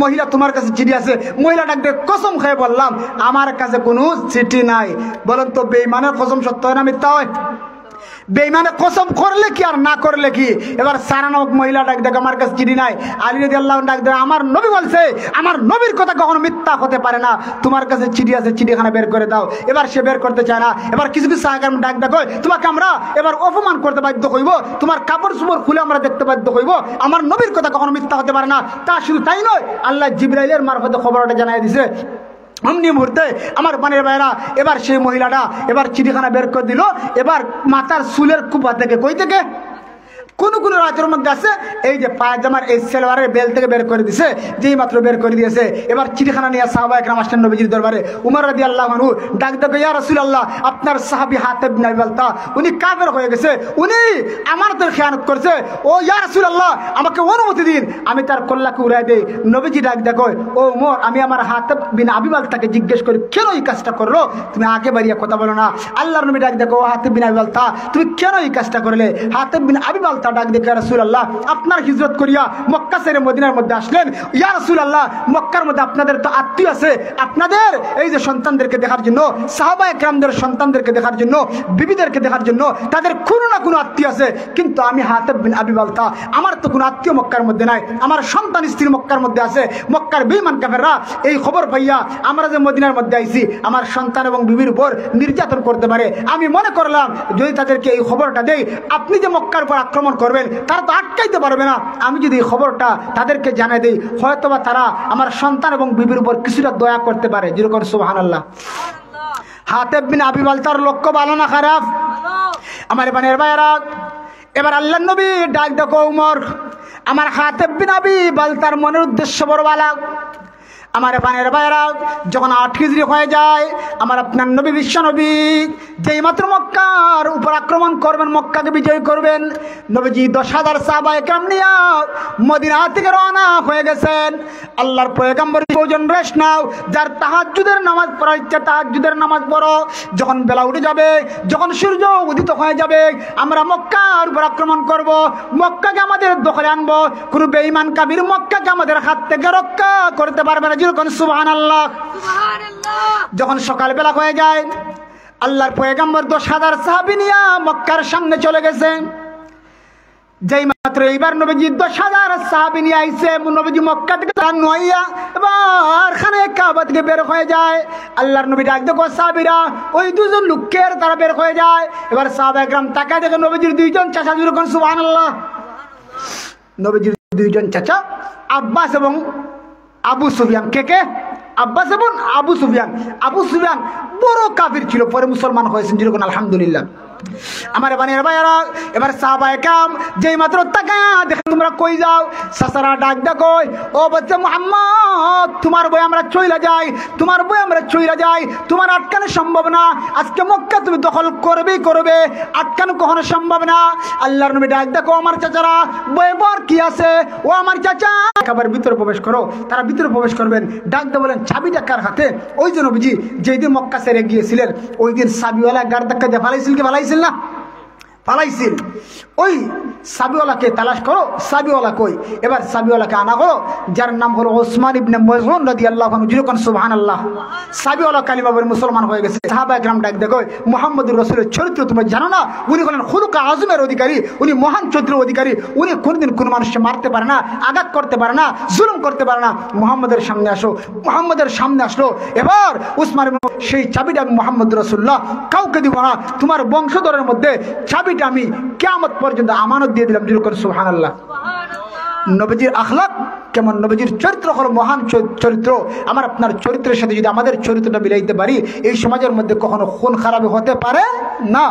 Speaker 1: মহিলা, তোমার কাছে চিঠি আছে? মহিলা ডাক দিয়ে কসম খেয়ে বললাম, আমার কাছে কোনো চিঠি নাই। বলেন তো বেঈমানের কসম সত্য হয় না মিথ্যা হয়? বেঈমানে কসম করলে কি আর না করলে কি? এবার সারা নামক মহিলা ডাক দেখ, আমার কাছে চিঠি নাই। আলী রাদিয়াল্লাহু আনহু ডাক দেখ, আমার নবী বলছে, আমার নবীর কথা কখনো মিথ্যা হতে পারে না, তোমার কাছে চিঠি আছে, চিঠিখানা বের করে দাও। এবার সে বের করতে চায় না। এবার কিছু কিছু সাহাবায়ে ডাক দেখো, তোমাকে আমরা এবার অপমান করতে বাধ্য হইব, তোমার কাপড় চোপড় খুলে আমরা দেখতে বাধ্য হইব, আমার নবীর কথা কখনো মিথ্যা হতে পারে না। তা শুধু তাই নয়, আল্লাহ জিবরাইলের মারফতে খবরটা জানাই দিছে। অমনি মুহূর্তে আমার পানের ভাইরা, এবার সেই মহিলাটা এবার চিঠিখানা বের করে দিল। এবার মাথার চুলের কুপা থেকে, কই থেকে, কোন কোন রাতের মধ্যে আছে এই যে পায়জামার এই সেলওয়ারের বেল থেকে বের করে দিছে, যেই মাত্র বের করে দিয়েছে। এবার চিঠিখানা নিয়ে সাহাবায়ে কেরাম আসলেন নবীজির দরবারে। উমর রাদিয়াল্লাহু আনহু ডাক দেখো, ইয়া রাসূলুল্লাহ, আপনার সাহাবী হাতিব বিন আবি বালতা উনি কাফের হয়ে গেছে, উনি আমানতের খেয়ানত করছে। ও ইয়া রাসূলুল্লাহ, আমাকে অনুমতি দিন, আমি তার কল্লাকে উড়াই দেই। নবীজি ডাক দেখো, ও উমর, আমি আমার হাতিব বিন আবি বালতাকে জিজ্ঞেস করি কেন এই কাজটা করলো, তুমি আগে বাড়িয়ে কথা বলো না। আল্লাহর নবী ডাক দেখো, ও হাতিব বিন আবি বালতা, তুমি কেন এই কাজটা করলে? হাতিব বিন আবি বালতা ডাক দেখে, ইয়া রাসূলুল্লাহ, আপনার হিজরত করিয়া মক্কা ছেড়ে মদিনার মধ্যে আসলেন, ইয়া রাসূলুল্লাহ, মক্কার মধ্যে আপনাদের তো আত্মীয় আছে, আপনাদের এই যে সন্তানদেরকে দেখার জন্য, সাহাবায়ে কেরামদের সন্তানদেরকে দেখার জন্য, বিবিদেরকে দেখার জন্য তাদের কোনো না কোনো আত্মীয় আছে, কিন্তু আমি হাতেব বিন আবি বালতা, আমার তো কোনো আত্মীয় মক্কার মধ্যে নাই, আমার সন্তান স্ত্রী মক্কার মধ্যে আছে। মক্কার বেঈমান কাফেররা এই খবর পাইয়া আমরা যে মদিনার মধ্যে আইছি আমার সন্তান এবং বিবির উপর নির্যাতন করতে পারে। আমি মনে করলাম যদি তাদেরকে এই খবরটা দেই, আপনি যে মক্কার উপর আক্রমণ করবেন তারা তো আটকাইতে পারবে না, আমি যদি এই খবরটা তাদেরকে জানিয়ে দিই, হয়তোবা তারা আমার সন্তান এবং বিবির উপর কিছুটা দয়া করতে পারে। যেরকম সুবহানাল্লাহ। হাতেব বিন আবি বালতার লক্ষ্য ভালো না খারাপ? আমার বানের ভাইয়েরা, এবার আল্লাহর নবী ডাক দেখো উমর, আমার হাতেব বিন আবি বালতার মনের উদ্দেশ্য বড় ভালো। আমার বানের ভাইয়েরা, যখন 8 হিজরি হয়ে যায়, আমার আপনার নবী বিশ্ব নবী যেই মাত্র মক্কার উপর আক্রমণ করবেন, মক্কাকে বিজয় করবেন, নবীজি 10,000 সাহাবায়ে কেরাম নিয়ে মদিনা থেকে রওনা হয়ে গেছেন। আল্লাহর পয়গম্বর প্রয়োজন রেস্ট নাও, যার তাহাজ্জুদের নামাজ পড়া ইচ্ছা তাহাজ্জুদের নামাজ পড়ো, যখন বেলা উঠে যাবে, যখন সূর্য উদিত হয়ে যাবে, আমরা মক্কার উপর আক্রমণ করব, মক্কাকে আমাদের দখলে আনবো, কোনো বেঈমান কাফির মক্কাকে আমাদের হাত থেকে রক্ষা করতে পারবে না। সুবহানাল্লাহ। যখন সকালবেলা হয়ে যায়, আল্লাহর পয়গম্বর 10,000 সাহাবী নিয়ে মক্কার সামনে চলে গেছে। যেই মাত্র এইবার নবীজি 10,000 সাহাবী নিয়ে আইছে, নবীজি মক্কা থেকে নইয়া এবার খানে কাবা থেকে বের হয়ে যায়। আল্লাহর নবী ডাক দেখো সাহাবীরা, ওই দুজন লোকের তারা বের হয়ে যায়। এবার সাহাবায়ে কেরাম তাকায় দেখে নবীজির 2 জন চাচা। যেরকম সুবহানাল্লাহ। নবীজির 2 জন চাচা আব্বাস এবং আবু সুফিয়ান। কে? আব্বাস এবং আবু সুফিয়ান। আবু সুফিয়ান বড় কাফির ছিল, পরে মুসলমান হয়েছেন। যেরকম আলহামদুলিল্লাহ। আমার বানের ভাইয়েরা, এবার সাহাবায়ে কেরাম যেই মাত্র তাকায়া দেখেন তোমরা কই যাও, সাসারা ডাক দেখো, ও বাচ্চা মুহাম্মদ, তোমার বই আমরা চইলা যাই, তোমার বই আমরা চইলা যাই, তোমার আটকানো সম্ভব না। আজকে মক্কা তুমি দখল করবেই করবে, আটকানো কখনো সম্ভব না। আল্লাহর নবী ডাক দেখো, আমার চাচারা বই বর কি আছে, ও আমার চাচা একেবারে ভিতরে প্রবেশ করো। তারা ভিতরে প্রবেশ করবেন, ডাক দিয়ে বলেন চাবিটা কার হাতে? ওই যে নবীজি যেই দিন মক্কা ছেড়ে গিয়েছিলেন, ওই দিন চাবিওয়ালা গার ধাক্কা দিয়ে ফালাইছিল কি ফালাইছিল না? পালাইছিল। ওই সাবিওয়ালাকে তালাশ করো, সাবিওয়ালা কই? এবার সাবিওয়ালাকে আনা করো, যার নাম হলো ওসমান ইবনে মাযউন রাদিয়াল্লাহু আনহু। যেরকম সুবহানাল্লাহ। সাবিওয়ালা কালিমা পড়ে মুসলমান হয়ে গেছে। সাহাবায়ে কেরাম ডাক দেখো, মুহাম্মদুর রাসূলের চরিত্র তুমি জানো না? উনি হলেন খুলুক আযমের অধিকারী, উনি মহান চরিত্রের অধিকারী। উনি কোনদিন কোনো মানুষকে মারতে পারে না, আঘাত করতে পারে না, জুলুম করতে পারে না। মুহাম্মদের সামনে আসো। মুহাম্মদের সামনে আসলো। এবার উসমান সেই চাবিটা আমি মুহাম্মদুর রাসূলুল্লাহ কাউকে দিব না, তোমার বংশধরের মধ্যে চাবিটা আমি কিয়ামত পর্যন্ত আমানত দিয়ে দিলাম। যেরকম সুবহানাল্লাহ। নবীজির আখলাক কেমন, নবীজির চরিত্র হলো মহান চরিত্র। আমার আপনার চরিত্রের সাথে যদি আমাদের চরিত্রটা মিলাইতে পারি, এই সমাজের মধ্যে কখনো খুন খারাপ হতে পারে না।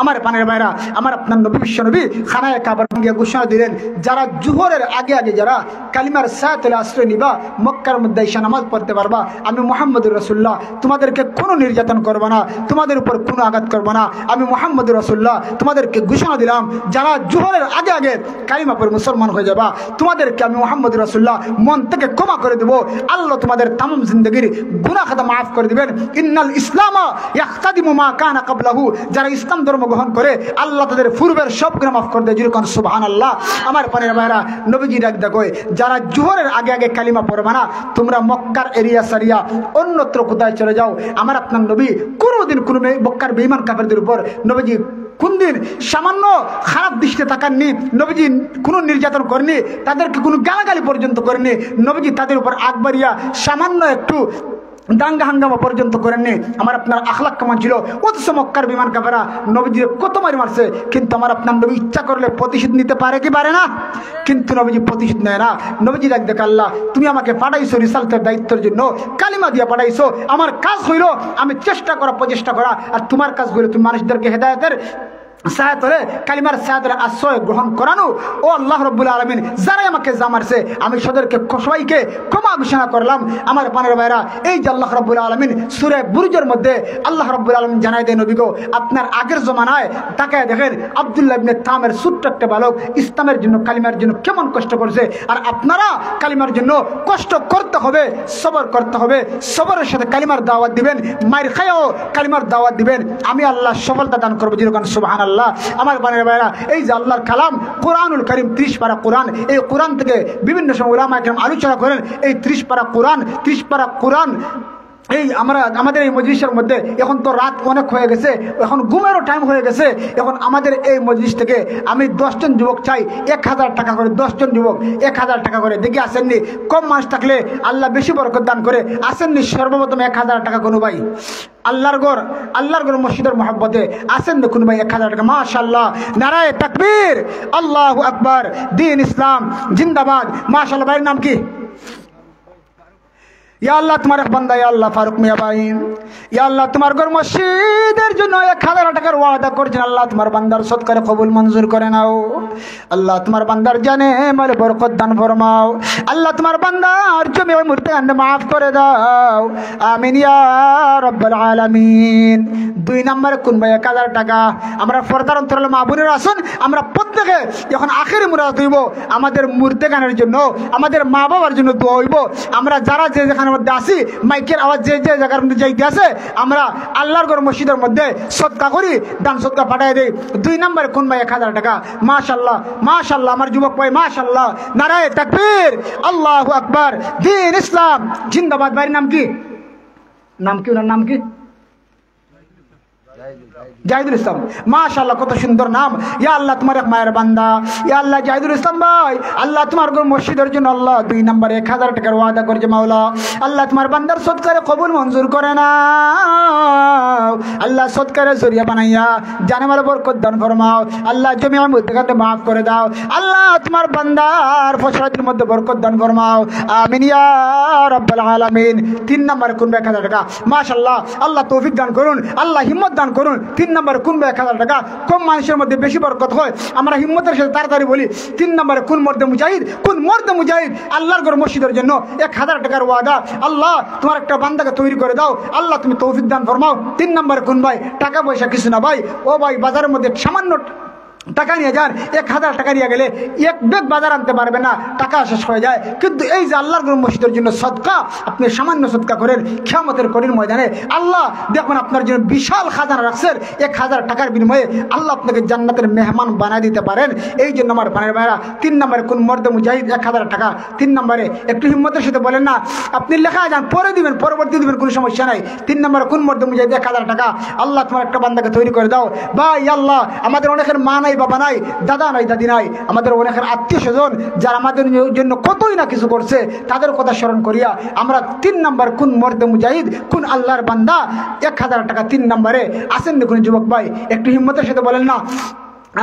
Speaker 1: আমার পানের ভাইরা, আমার আপনার নবী বিশ্ব নবী খানায়ে কাবার গিয়ে ঘোষণা দিলেন, যারা জোহরের আগে আগে যারা কালিমার সায়াতলে আশ্রয় নিবা, মক্কার মধ্যে এসে নামাজ পড়তে পারবা, আমি মুহাম্মদুর রাসূলুল্লাহ তোমাদেরকে কোনো নির্যাতন করবো না, তোমাদের উপর কোনো আঘাত করবো না। আমি মুহাম্মদুর রাসূলুল্লাহ তোমাদেরকে ঘোষণা দিলাম, যারা জোহরের আগে আগে কালিমা পড়ে মুসলমান হয়ে যাবা, তোমাদেরকে আমি মুহাম্মদুর রাসূলুল্লাহ মন থেকে ক্ষমা করে দেব। আল্লাহ তোমাদের তামাম জিন্দেগির গুনাহ খাতা মাফ করে দিবেন। ইন্নাল ইসলামা ইয়াখতাদিমু মা কানা ক্বাবলাহু, যারা ইসলাম ধর্ম গ্রহণ করে আল্লাহ তাদের পূর্বের সব গুনাহ মাফ করে দেয়। যেরকম সুবহানাল্লাহ। আমার পানের ভাইরা, নবীজি ডাক দেখো, যারা জোহরের আগে আগে কালিমা পড়বে না, তোমরা মক্কার এরিয়া সারিয়া অন্যত্র কোথায় চলে যাও। আমার আপনার নবী কোনোদিন কোনো মক্কার বেঈমান কাফেরদের উপর নবীজি কোনদিন সামান্য খারাপ দৃষ্টিতে তাকাননি, নবীজি কোনো নির্যাতন করেনি, তাদেরকে কোনো গালাগালি পর্যন্ত করেনি। নবীজি তাদের উপর আগ বাড়িয়া সামান্য একটু দাঙ্গা হাঙ্গামা পর্যন্ত করেননি। আমার আপনার আখলাক কেমন ছিল? অথচ মক্কার বিমান কাফেররা নবীজির কত মারি মারছে, কিন্তু আমার আপনার নবী ইচ্ছা করলে প্রতিশোধ নিতে পারে কি পারে না? কিন্তু নবীজি প্রতিশোধ নেয় না। নবীজি ডাক দেখে, আল্লাহ তুমি আমাকে পাঠাইছো রিসালতের দায়িত্বের জন্য, কালিমা দিয়ে পাঠাইছো, আমার কাজ হইল আমি চেষ্টা করা প্রচেষ্টা করা, আর তোমার কাজ হইল তুমি মানুষদেরকে হেদায়েতের সায়াতলে কালিমার সায়াতলে আশ্রয় গ্রহণ করানো। ও আল্লাহ রাব্বুল আলামিন, যারাই আমাকে জামারছে আমি সদরকে সবাইকে ক্ষমা ঘোষণা করলাম। আমার পানের ভাইরা, এই যে আল্লাহ রাব্বুল আলামিন সূরা বুরুজের মধ্যে আল্লাহ রাব্বুল আলামিন জানাই দেয়, নবী গো আপনার আগের জমানায় তাকায় দেখেন আব্দুল্লাহ ইবনে তামের ছোট্ট একটা বালক ইসলামের জন্য কালিমার জন্য কেমন কষ্ট করছে, আর আপনারা কালিমার জন্য কষ্ট করতে হবে, সবর করতে হবে, সবরের সাথে কালিমার দাওয়াত দিবেন, মায়ের খায়ও কালিমার দাওয়াত দিবেন, আমি আল্লাহ সফলতা দান করবো। যেরকম সুবহানাল্লাহ। মাশাআল্লাহ আমার বানের ভাইরা, এই যে আল্লাহর কালাম কোরআনুল কারীম 30 পারা কোরআন, এই কোরআন থেকে বিভিন্ন সময় উলামায়ে কেরাম আলোচনা করেন। এই 30 পারা কোরআন, 30 পারা কোরআন এই আমাদের এই মজলিসের মধ্যে এখন তো রাত অনেক হয়ে গেছে, এখন ঘুমেরও টাইম হয়ে গেছে। এখন আমাদের এই মজলিস থেকে আমি 10 জন যুবক চাই 1000 টাকা করে, 10 জন যুবক 1000 টাকা করে। দেখি আসেননি? কম মানুষ থাকলে আল্লাহ বেশি বরকত দান করে। আসেননি সর্বপ্রথম 1000 টাকা কোনো ভাই? আল্লাহর ঘর মসজিদের মহব্বতে আসেন দেখুন ভাই 1000 টাকা। মাশাআল্লাহ, নারায়ে তাকবীর, আল্লাহু আকবার, দ্বীন ইসলাম জিন্দাবাদ। মাশাআল্লাহ। ভাইয়ের নাম কি? ইয়া আল্লাহ তোমার এক বান্দা, ইয়া আল্লাহ ফারুক মিয়া ভাই, ইয়া আল্লাহ তোমার ঘর মসজিদের জন্য 1000 টাকার ওয়াদা করেছেন। আল্লাহ তোমার বান্দার সদকারে কবুল মঞ্জুর করে নাও। আল্লাহ তোমার বান্দার জানে মালে বরকত দান ফরমাও। আল্লাহ তোমার বান্দার জমি ওই মুহূর্তে মাফ করে দাও, আমিন ইয়া রাব্বাল আলামিন। 2 নম্বরে কোন ভাই 1000 টাকা? আমরা ফরদার অন্তরাল মা বোনেরা আসুন, আমরা প্রত্যেকে এখন আখেরি মুরাদ হইব আমাদের মুর্দে গানের জন্য, আমাদের মা বাবার জন্য দোয়া হইব। আমরা যারা যে যেখানে মধ্যে আসি, মাইকের আওয়াজ যে যে জায়গার মধ্যে যাইতে আছে, আমরা আল্লাহর ঘর মসজিদের মধ্যে সদকা করি, দান সদকা পাঠাই দেই। 2 নম্বরে কোন ভাই 1000 টাকা? মাশাআল্লাহ, মাশাআল্লাহ আমার যুবক ভাই, মাশাআল্লাহ, নারায়ে তাকবীর, আল্লাহু আকবার, দ্বীন ইসলাম জিন্দাবাদ। ভাইয়ের নাম কি? নাম কি? ওনার নাম কি? জাহিদুল ইসলাম। মাশাআল্লাহ, কত সুন্দর নাম। ইয়া আল্লাহ তোমার এক মায়ের বান্দা, ইয়া আল্লাহ জাহিদুল ইসলাম ভাই, আল্লাহ তোমার ঘর মসজিদের জন্য আল্লাহ 2 নম্বরে 1000 টাকার ওয়াদা করেছে মাওলা। আল্লাহ তোমার বান্দার সদকারে কবুল মঞ্জুর করে না। আল্লাহ সদকারে জরিয়া বানাইয়া জানেমাল বরকত দান ফরমাও। আল্লাহ জমিয়া মুদ্দাকে মাফ করে দাও। আল্লাহ তোমার বান্দার ফসলের মধ্যে বরকত দান ফরমাও, আমিন ইয়া রাব্বাল আলামিন। 3 নম্বরে কোন 1000 টাকা? মাশাআল্লাহ, আল্লাহ তৌফিক দান করুন, আল্লাহ হিম্মত দান করুন। 3 নম্বরে কোন 1000 টাকা? কম মানুষের মধ্যে বেশি বরকত হয়, আমরা হিম্মতের সাথে তাড়াতাড়ি বলি। 3 নম্বরে কোন মর্দে মুজাহিদ? কোন মর্দে মুজাহিদ? আল্লাহর ঘর মসজিদের জন্য 1000 টাকার ওয়াদা। আল্লাহ তোমার একটা বান্দাকে তৈরি করে দাও, আল্লাহ তুমি তৌফিক দান ফরমাও। 3 নম্বরে কোন ভাই? টাকা পয়সা কিছু না ভাই, ও ভাই বাজারের মধ্যে সামান্য টাকা নিয়ে যান, 1000 টাকা নিয়ে গেলে 1 ব্যাগ বাজার আনতে পারবে না, টাকা শেষ হয়ে যায়। কিন্তু এই যে আল্লাহর ঘর মসজিদের জন্য সদকা, আপনি সামান্য সদকা করেন, কিয়ামতের কঠিন ময়দানে আল্লাহ দেখুন আপনার জন্য বিশাল খাজানা রাখছেন। 1000 টাকার বিনিময়ে আল্লাহ আপনাকে জান্নাতের মেহমান বানায় দিতে পারেন। এই জন্য আমার বানের ভাইরা 3 নম্বরে কোন মর্দে মুজাহিদ 1000 টাকা? 3 নম্বরে একটু হিম্মতের সাথে বলেন না, আপনি লেখা যান, পরে দিবেন, পরবর্তী দিবেন, কোনো সমস্যা নাই। 3 নম্বরে কোন মর্দে মুজাহিদ 1000 টাকা? আল্লাহ তোমার একটা বান্দাকে তৈরি করে দাও। ভাই আল্লাহ আমাদের অনেকের মা নাই, বাবা নাই, দাদা নাই, দাদি নাই, আমাদের অনেকের আত্মীয় স্বজন যারা আমাদের জন্য কতই না কিছু করছে, তাদের কথা স্মরণ করিয়া আমরা 3 নম্বর কোন মর্দে মুজাহিদ, কোন আল্লাহর বান্দা 1000 টাকা 3 নম্বরে আসেন। দেখুন যুবক ভাই একটু হিম্মতের সাথে বলেন না,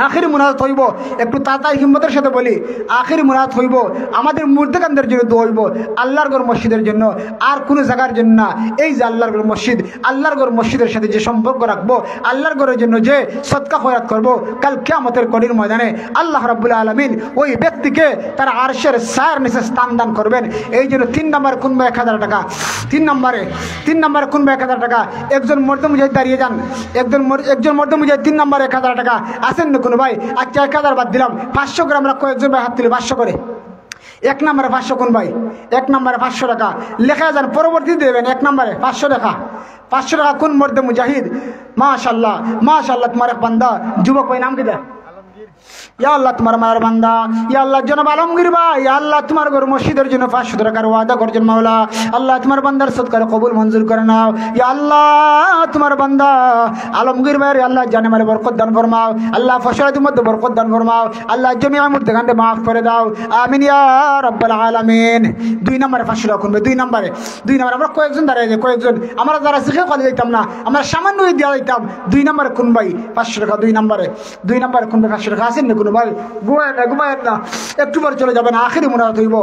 Speaker 1: আখিরি মুনাজাত হইব, একটু তাড়াতাড়ি হিম্মতের সাথে বলি, আখিরি মুনাজাত হইব আমাদের মুর্দেকানদের জন্য দোয়া হইব, আল্লাহর ঘর মসজিদের জন্য, আর কোনো জায়গার জন্য না। এই যে আল্লাহর ঘর মসজিদ, আল্লাহর ঘর মসজিদের সাথে যে সম্পর্ক রাখবো, আল্লাহর ঘরের জন্য যে সদকা খয়রাত করবো, কাল কিয়ামতের কঠিন ময়দানে আল্লাহ রাব্বুল আলামিন ওই ব্যক্তিকে তার আরশের ছায়ার নিচে স্থান দান করবেন। এই জন্য 3 নম্বরে কোন 1000 টাকা? 3 নম্বরে কোন 1000 টাকা? একজন মর্দে মুজাহিদ দাঁড়িয়ে যান, একজন মর্দে মুজাহিদ 3 নম্বরে 1000 টাকা আসেন কোনো ভাই? আচ্ছা 1000 বাদ দিলাম, 500 করে আমরা কয়েকজন ভাই হাত তুলি, 500 করে। 1 নম্বরে 500 কোন ভাই? 1 নম্বরে 500 টাকা লেখা যান, পরবর্তী দেবেন। 1 নম্বরে 500 টাকা, 500 টাকা কোন মর্দে মুজাহিদ? মাশাআল্লাহ, মাশাআল্লাহ তোমার এক বান্দা যুবক ভাই, নাম কি দা? ইয়া আল্লাহ তোমার মায়ের বান্দা, ইয়া আল্লাহ জনাব আলমগীর ভাই, ইয়া আল্লাহ তোমার ঘর মসজিদের জন্য 500 টাকার ওয়াদা করছেন মাওলা। আল্লাহ তোমার বান্দার সদকার কবুল মঞ্জুর করে নাও। ইয়া আল্লাহ তোমার বান্দা আলমগীর ভাইয়ের আল্লাহ জানে মালে বরকত দান ফরমাও, আল্লাহ ফসলের মধ্যে বরকত দান ফরমাও, আল্লাহ জমিয়া মধ্যে গান্ডে মাফ করে দাও, আমিন ইয়া রাব্বাল আলামিন। 2 নম্বরে 500 টাকা কোন ভাই? 2 নম্বরে আমরা কয়েকজন দাঁড়িয়ে যাই, কয়েকজন আমরা যারা শিখে কথা দিতাম না, আমরা সামান্য দিয়ে দিতাম। 2 নম্বরে কোন ভাই? 500 টাকা। 2 নম্বরে কোন ভাই? 500 টাকা আসেন না কোনো ভাই? ঘুমায় না, একটু পরে চলে যাবেন। আখিরি মুনাজাত হইব,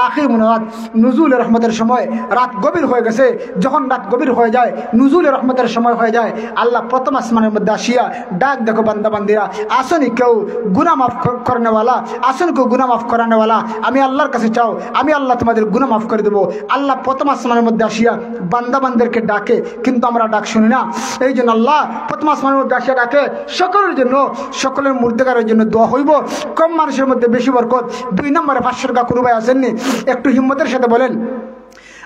Speaker 1: আখিরি মুনাজাত নুজুল রহমতের সময়। রাত গভীর হয়ে গেছে, যখন রাত গভীর হয়ে যায়, নুজুল রহমতের সময় হয়ে যায়, আল্লাহ প্রথম আসমানের মধ্যে আসিয়া ডাক দেখো বান্দা বান্দিরা, আসনি কেউ গুনাহ মাফ করানেওয়ালা, আসনি কেউ গুনাহ মাফ করানেওয়ালা, আমি আল্লাহর কাছে চাও, আমি আল্লাহ তোমাদের গুনাহ মাফ করে দেবো। আল্লাহ প্রথম আসমানের মধ্যে আসিয়া বান্দা বান্দাদেরকে ডাকে, কিন্তু আমরা ডাক শুনি না। এই জন্য আল্লাহ প্রথম আসমানের মধ্যে আসিয়া ডাকে সকলের জন্য, সকলের মুর্দেগারের জন্য দোয়া হইব, কম মানুষের মধ্যে বেশি বরকত। 2 নম্বরে 500 টাকা কোনো ভাই আসেননি? একটু হিম্মতের সাথে বলেন,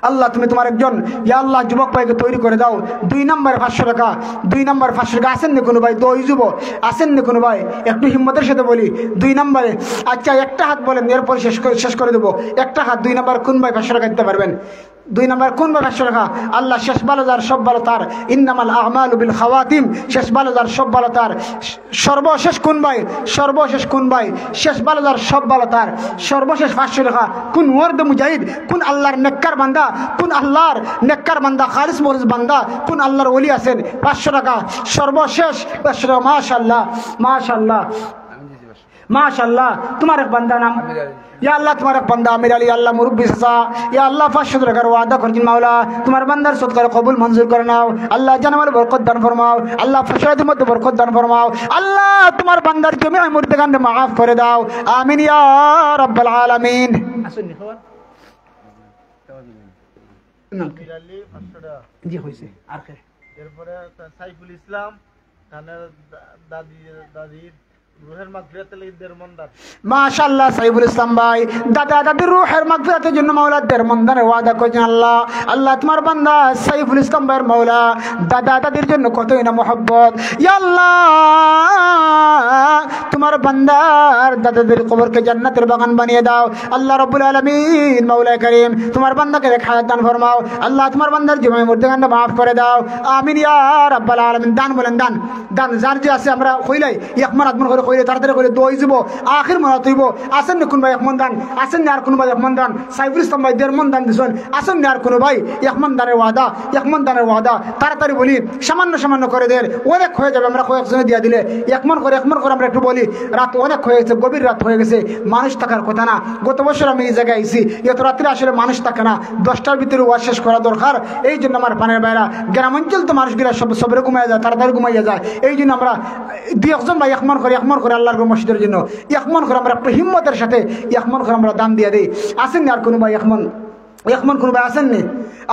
Speaker 1: আল্লাহ তুমি তোমার একজন ইয়া আল্লাহ যুবক ভাইকে তৈরি করে দাও। 2 নম্বরে 500 টাকা, 2 নম্বরে 500 টাকা। আসেন না কোনো ভাই? 2 যুব আসেন না কোনো ভাই? একটু হিম্মতের সাথে বলি 2 নম্বরে। আচ্ছা একটা হাত বলেন, এরপর শেষ করে দেবো। একটা হাত 2 নম্বর কোন ভাই 500 টাকা দিতে পারবেন? 2 নম্বর কোন ভাই 500 টাকা? আল্লাহ শেষ ভালো যার সব ভালো তার, ইন্নামাল আমালু বিল খাওয়াতিম, শেষ ভালো যার সব ভালো তার। সর্বশেষ কোন ভাই? সর্বশেষ কোন ভাই? শেষ ভালো যার সব ভালো তার। সর্বশেষ 500 টাকা কোন ওয়ার্দ মুজাহিদ, কোন আল্লাহর নেককার বান্দা, কোন আল্লাহর নেককার বান্দা, খালিস মুখলিস বান্দা, কোন আল্লাহর ওলি আছেন? 500 টাকা সর্বশেষ 500 টাকা। মাশাআল্লাহ মাশাআল্লাহ মাশাআল্লাহ। তোমার এক বান্দা নাম ইয়া আল্লাহ, তোমার এক বান্দা আমির আলী, আল্লাহ মুরব্বি সাসা, ইয়া আল্লাহ 500 টাকার ওয়াদা করছেন মাওলা, তোমার বান্দার সদকার কবুল মঞ্জুর করে নাও। আল্লাহ জানামাল বরকত দান ফরমাও, আল্লাহ ফসলাতের মধ্যে বরকত দান ফরমাও। আল্লাহ তোমার বান্দার জমি মুর্দেগানকে মাফ করে দাও। আমিন ইয়া রাব্বাল আলামিন। আসুন নি খবর আমির আলী 500 টাকা জি হইছে। আর কে? এরপরে সাইফুল ইসলাম, তার দাদির রুহের মাগফিরাতের লাগি 1.5 মণ দান। মাশাআল্লাহ সাইফুল ইসলাম ভাই দাদা দাদির রুহের মাগফিরাতের জন্য মাওলা 1.5 মণ দানের ওয়াদা করেছেন। আল্লাহ আল্লাহ তোমার বান্দা সাইফুল ইসলাম ভাইয়ের মাওলা দাদা দাদির জন্য কতই না মহব্বত। ইয়া আল্লাহ তোমার বান্দার দাদাদের কবরকে জান্নাতের বাগান বানিয়ে দাও। আল্লাহ রাব্বুল আলামিন মাওলা করিম তোমার বান্দাকে হায়াত দান ফরমাও। আল্লাহ তোমার বান্দার জীবনের মুর্দেগানকে মাফ করে দাও। আমিন ইয়া রাব্বাল আলামিন। দান বলেন দান দান যার যে আছে আমরা কইলাই একমান আদমন করে কইলে তাড়াতাড়ি করে 2 যাব আখির মনাত হইব। আসেন না কোন ভাই 1 মণ দান? আসেন না আর কোন ভাই 1 মণ দান? সাইফুল ইসলাম ভাই 1.5 মণ দান দিছেন। আসেন না আর কোন ভাই 1 মণ দানের ওয়াদা, 1 মণ দানের ওয়াদা তাড়াতাড়ি বলি, সামান্য সামান্য করে দেন, অনেক হয়ে যাবে। আমরা কয়েকজনে দিয়া দিলে 1 মণ করে আমরা একটু বলি। রাত অনেক হয়ে গেছে, গভীর রাত হয়ে গেছে, মানুষ থাকার কথা না। গত বছর আমি এই জায়গায় আইছি, এত রাত্রে আসলে মানুষ থাকে না, 10টার ভিতরে ওয়াজ শেষ করা দরকার। এই জন্য আমার পানের বাইরা গ্রামাঞ্চল তো মানুষগুলা সবরে ঘুমাইয়া যায়, তাড়াতাড়ি ঘুমাইয়া যায়। এই জন্য আমরা 2-1 ভাই 1 মণ করে আল্লাহর মসজিদের জন্য 1 মণ করে আমরা একটু হিম্মতের সাথে 1 মণ করে আমরা দান দিয়ে দিই। আসেন আর কোনো ভাই 1 মণ কোনো ভাই আসেননি?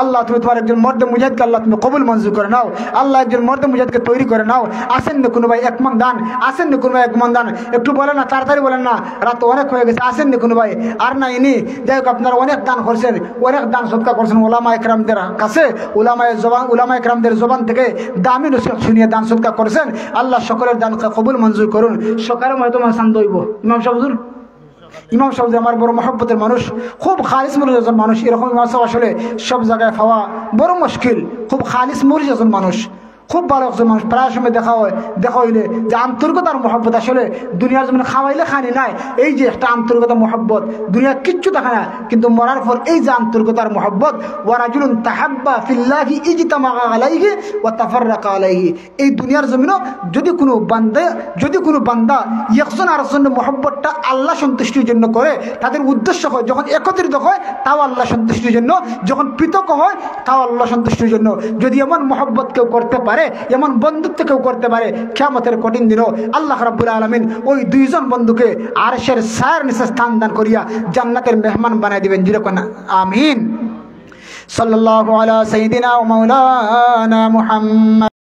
Speaker 1: আল্লাহ তুমি তোমার একজন মর্দে মুজাহিদকে আল্লাহ তুমি কবুল মঞ্জুর করে নাও। আল্লাহ একজন মর্দে মুজাহিদকে তৈরি করে নাও। আসেন না কোনো ভাই 1 মণ দান? আসেন না কোনো ভাই 1 মণ দান? একটু বলেন না, তাড়াতাড়ি বলেন না, রাত অনেক হয়ে গেছে। আসেন না কোনো ভাই? আর না ইনি যাই হোক আপনারা অনেক দান করছেন, অনেক দান সদকা করছেন ওলামা একরামদের কাছে, উলামা একরামদের জবান থেকে দামি নসিহত শুনিয়ে দান সদকা করেছেন। আল্লাহ সকলের দান কবুল মঞ্জুর করুন। সকালে মনে তোমার শান্ত হইব। ইমাম সাহেব হুজুর, ইমাম সাহেব আমার বড় মহব্বতের মানুষ, খুব খালিস মুরিজ একজন মানুষ। এরকম ইমাম সাহেব আসলে সব জায়গায় পাওয়া বড় মুশকিল। খুব খালিস মুরিজ একজন মানুষ, খুব ভালো একজন মানুষ। প্রায় সময় দেখা হইলে যে আন্তরিকতার মহব্বত আসলে দুনিয়ার জন্য খাওয়াইলে খানি নাই। এই যে একটা আন্তরিকতা মহব্বত দুনিয়া কিচ্ছু দেখা না, কিন্তু মরার পর এই যে আন্তরিকতার মহব্বত। ওয়ারাজুলুন তাহাব্বা ফিল্লাহি ইজতামা আলাইহি ওয়া তাফাররাকা আলাইহি। এই দুনিয়ার জমিনও যদি কোনো বান্দা একজন আরেকজনের মহব্বতটা আল্লাহ সন্তুষ্টির জন্য করে, তাদের উদ্দেশ্য হয় যখন একত্রিত হয় তাও আল্লাহ সন্তুষ্টির জন্য, যখন পৃথক হয় তাও আল্লাহ সন্তুষ্টির জন্য। যদি এমন মহব্বত কেউ করতে পারে, এমন বন্ধুত্ব কেউ করতে পারে, কিয়ামতের কঠিন দিনও আল্লাহ রাব্বুল আলামিন ওই 2 জন বন্ধুকে আরশের ছায়ার নিচে স্থান দান করিয়া জান্নাতের মেহমান বানায় দিবেন। যেরকম আমিন। সাল্লাল্লাহু আলা সাইয়্যিদিনা ওয়া মাওলানা মুহাম্মদ।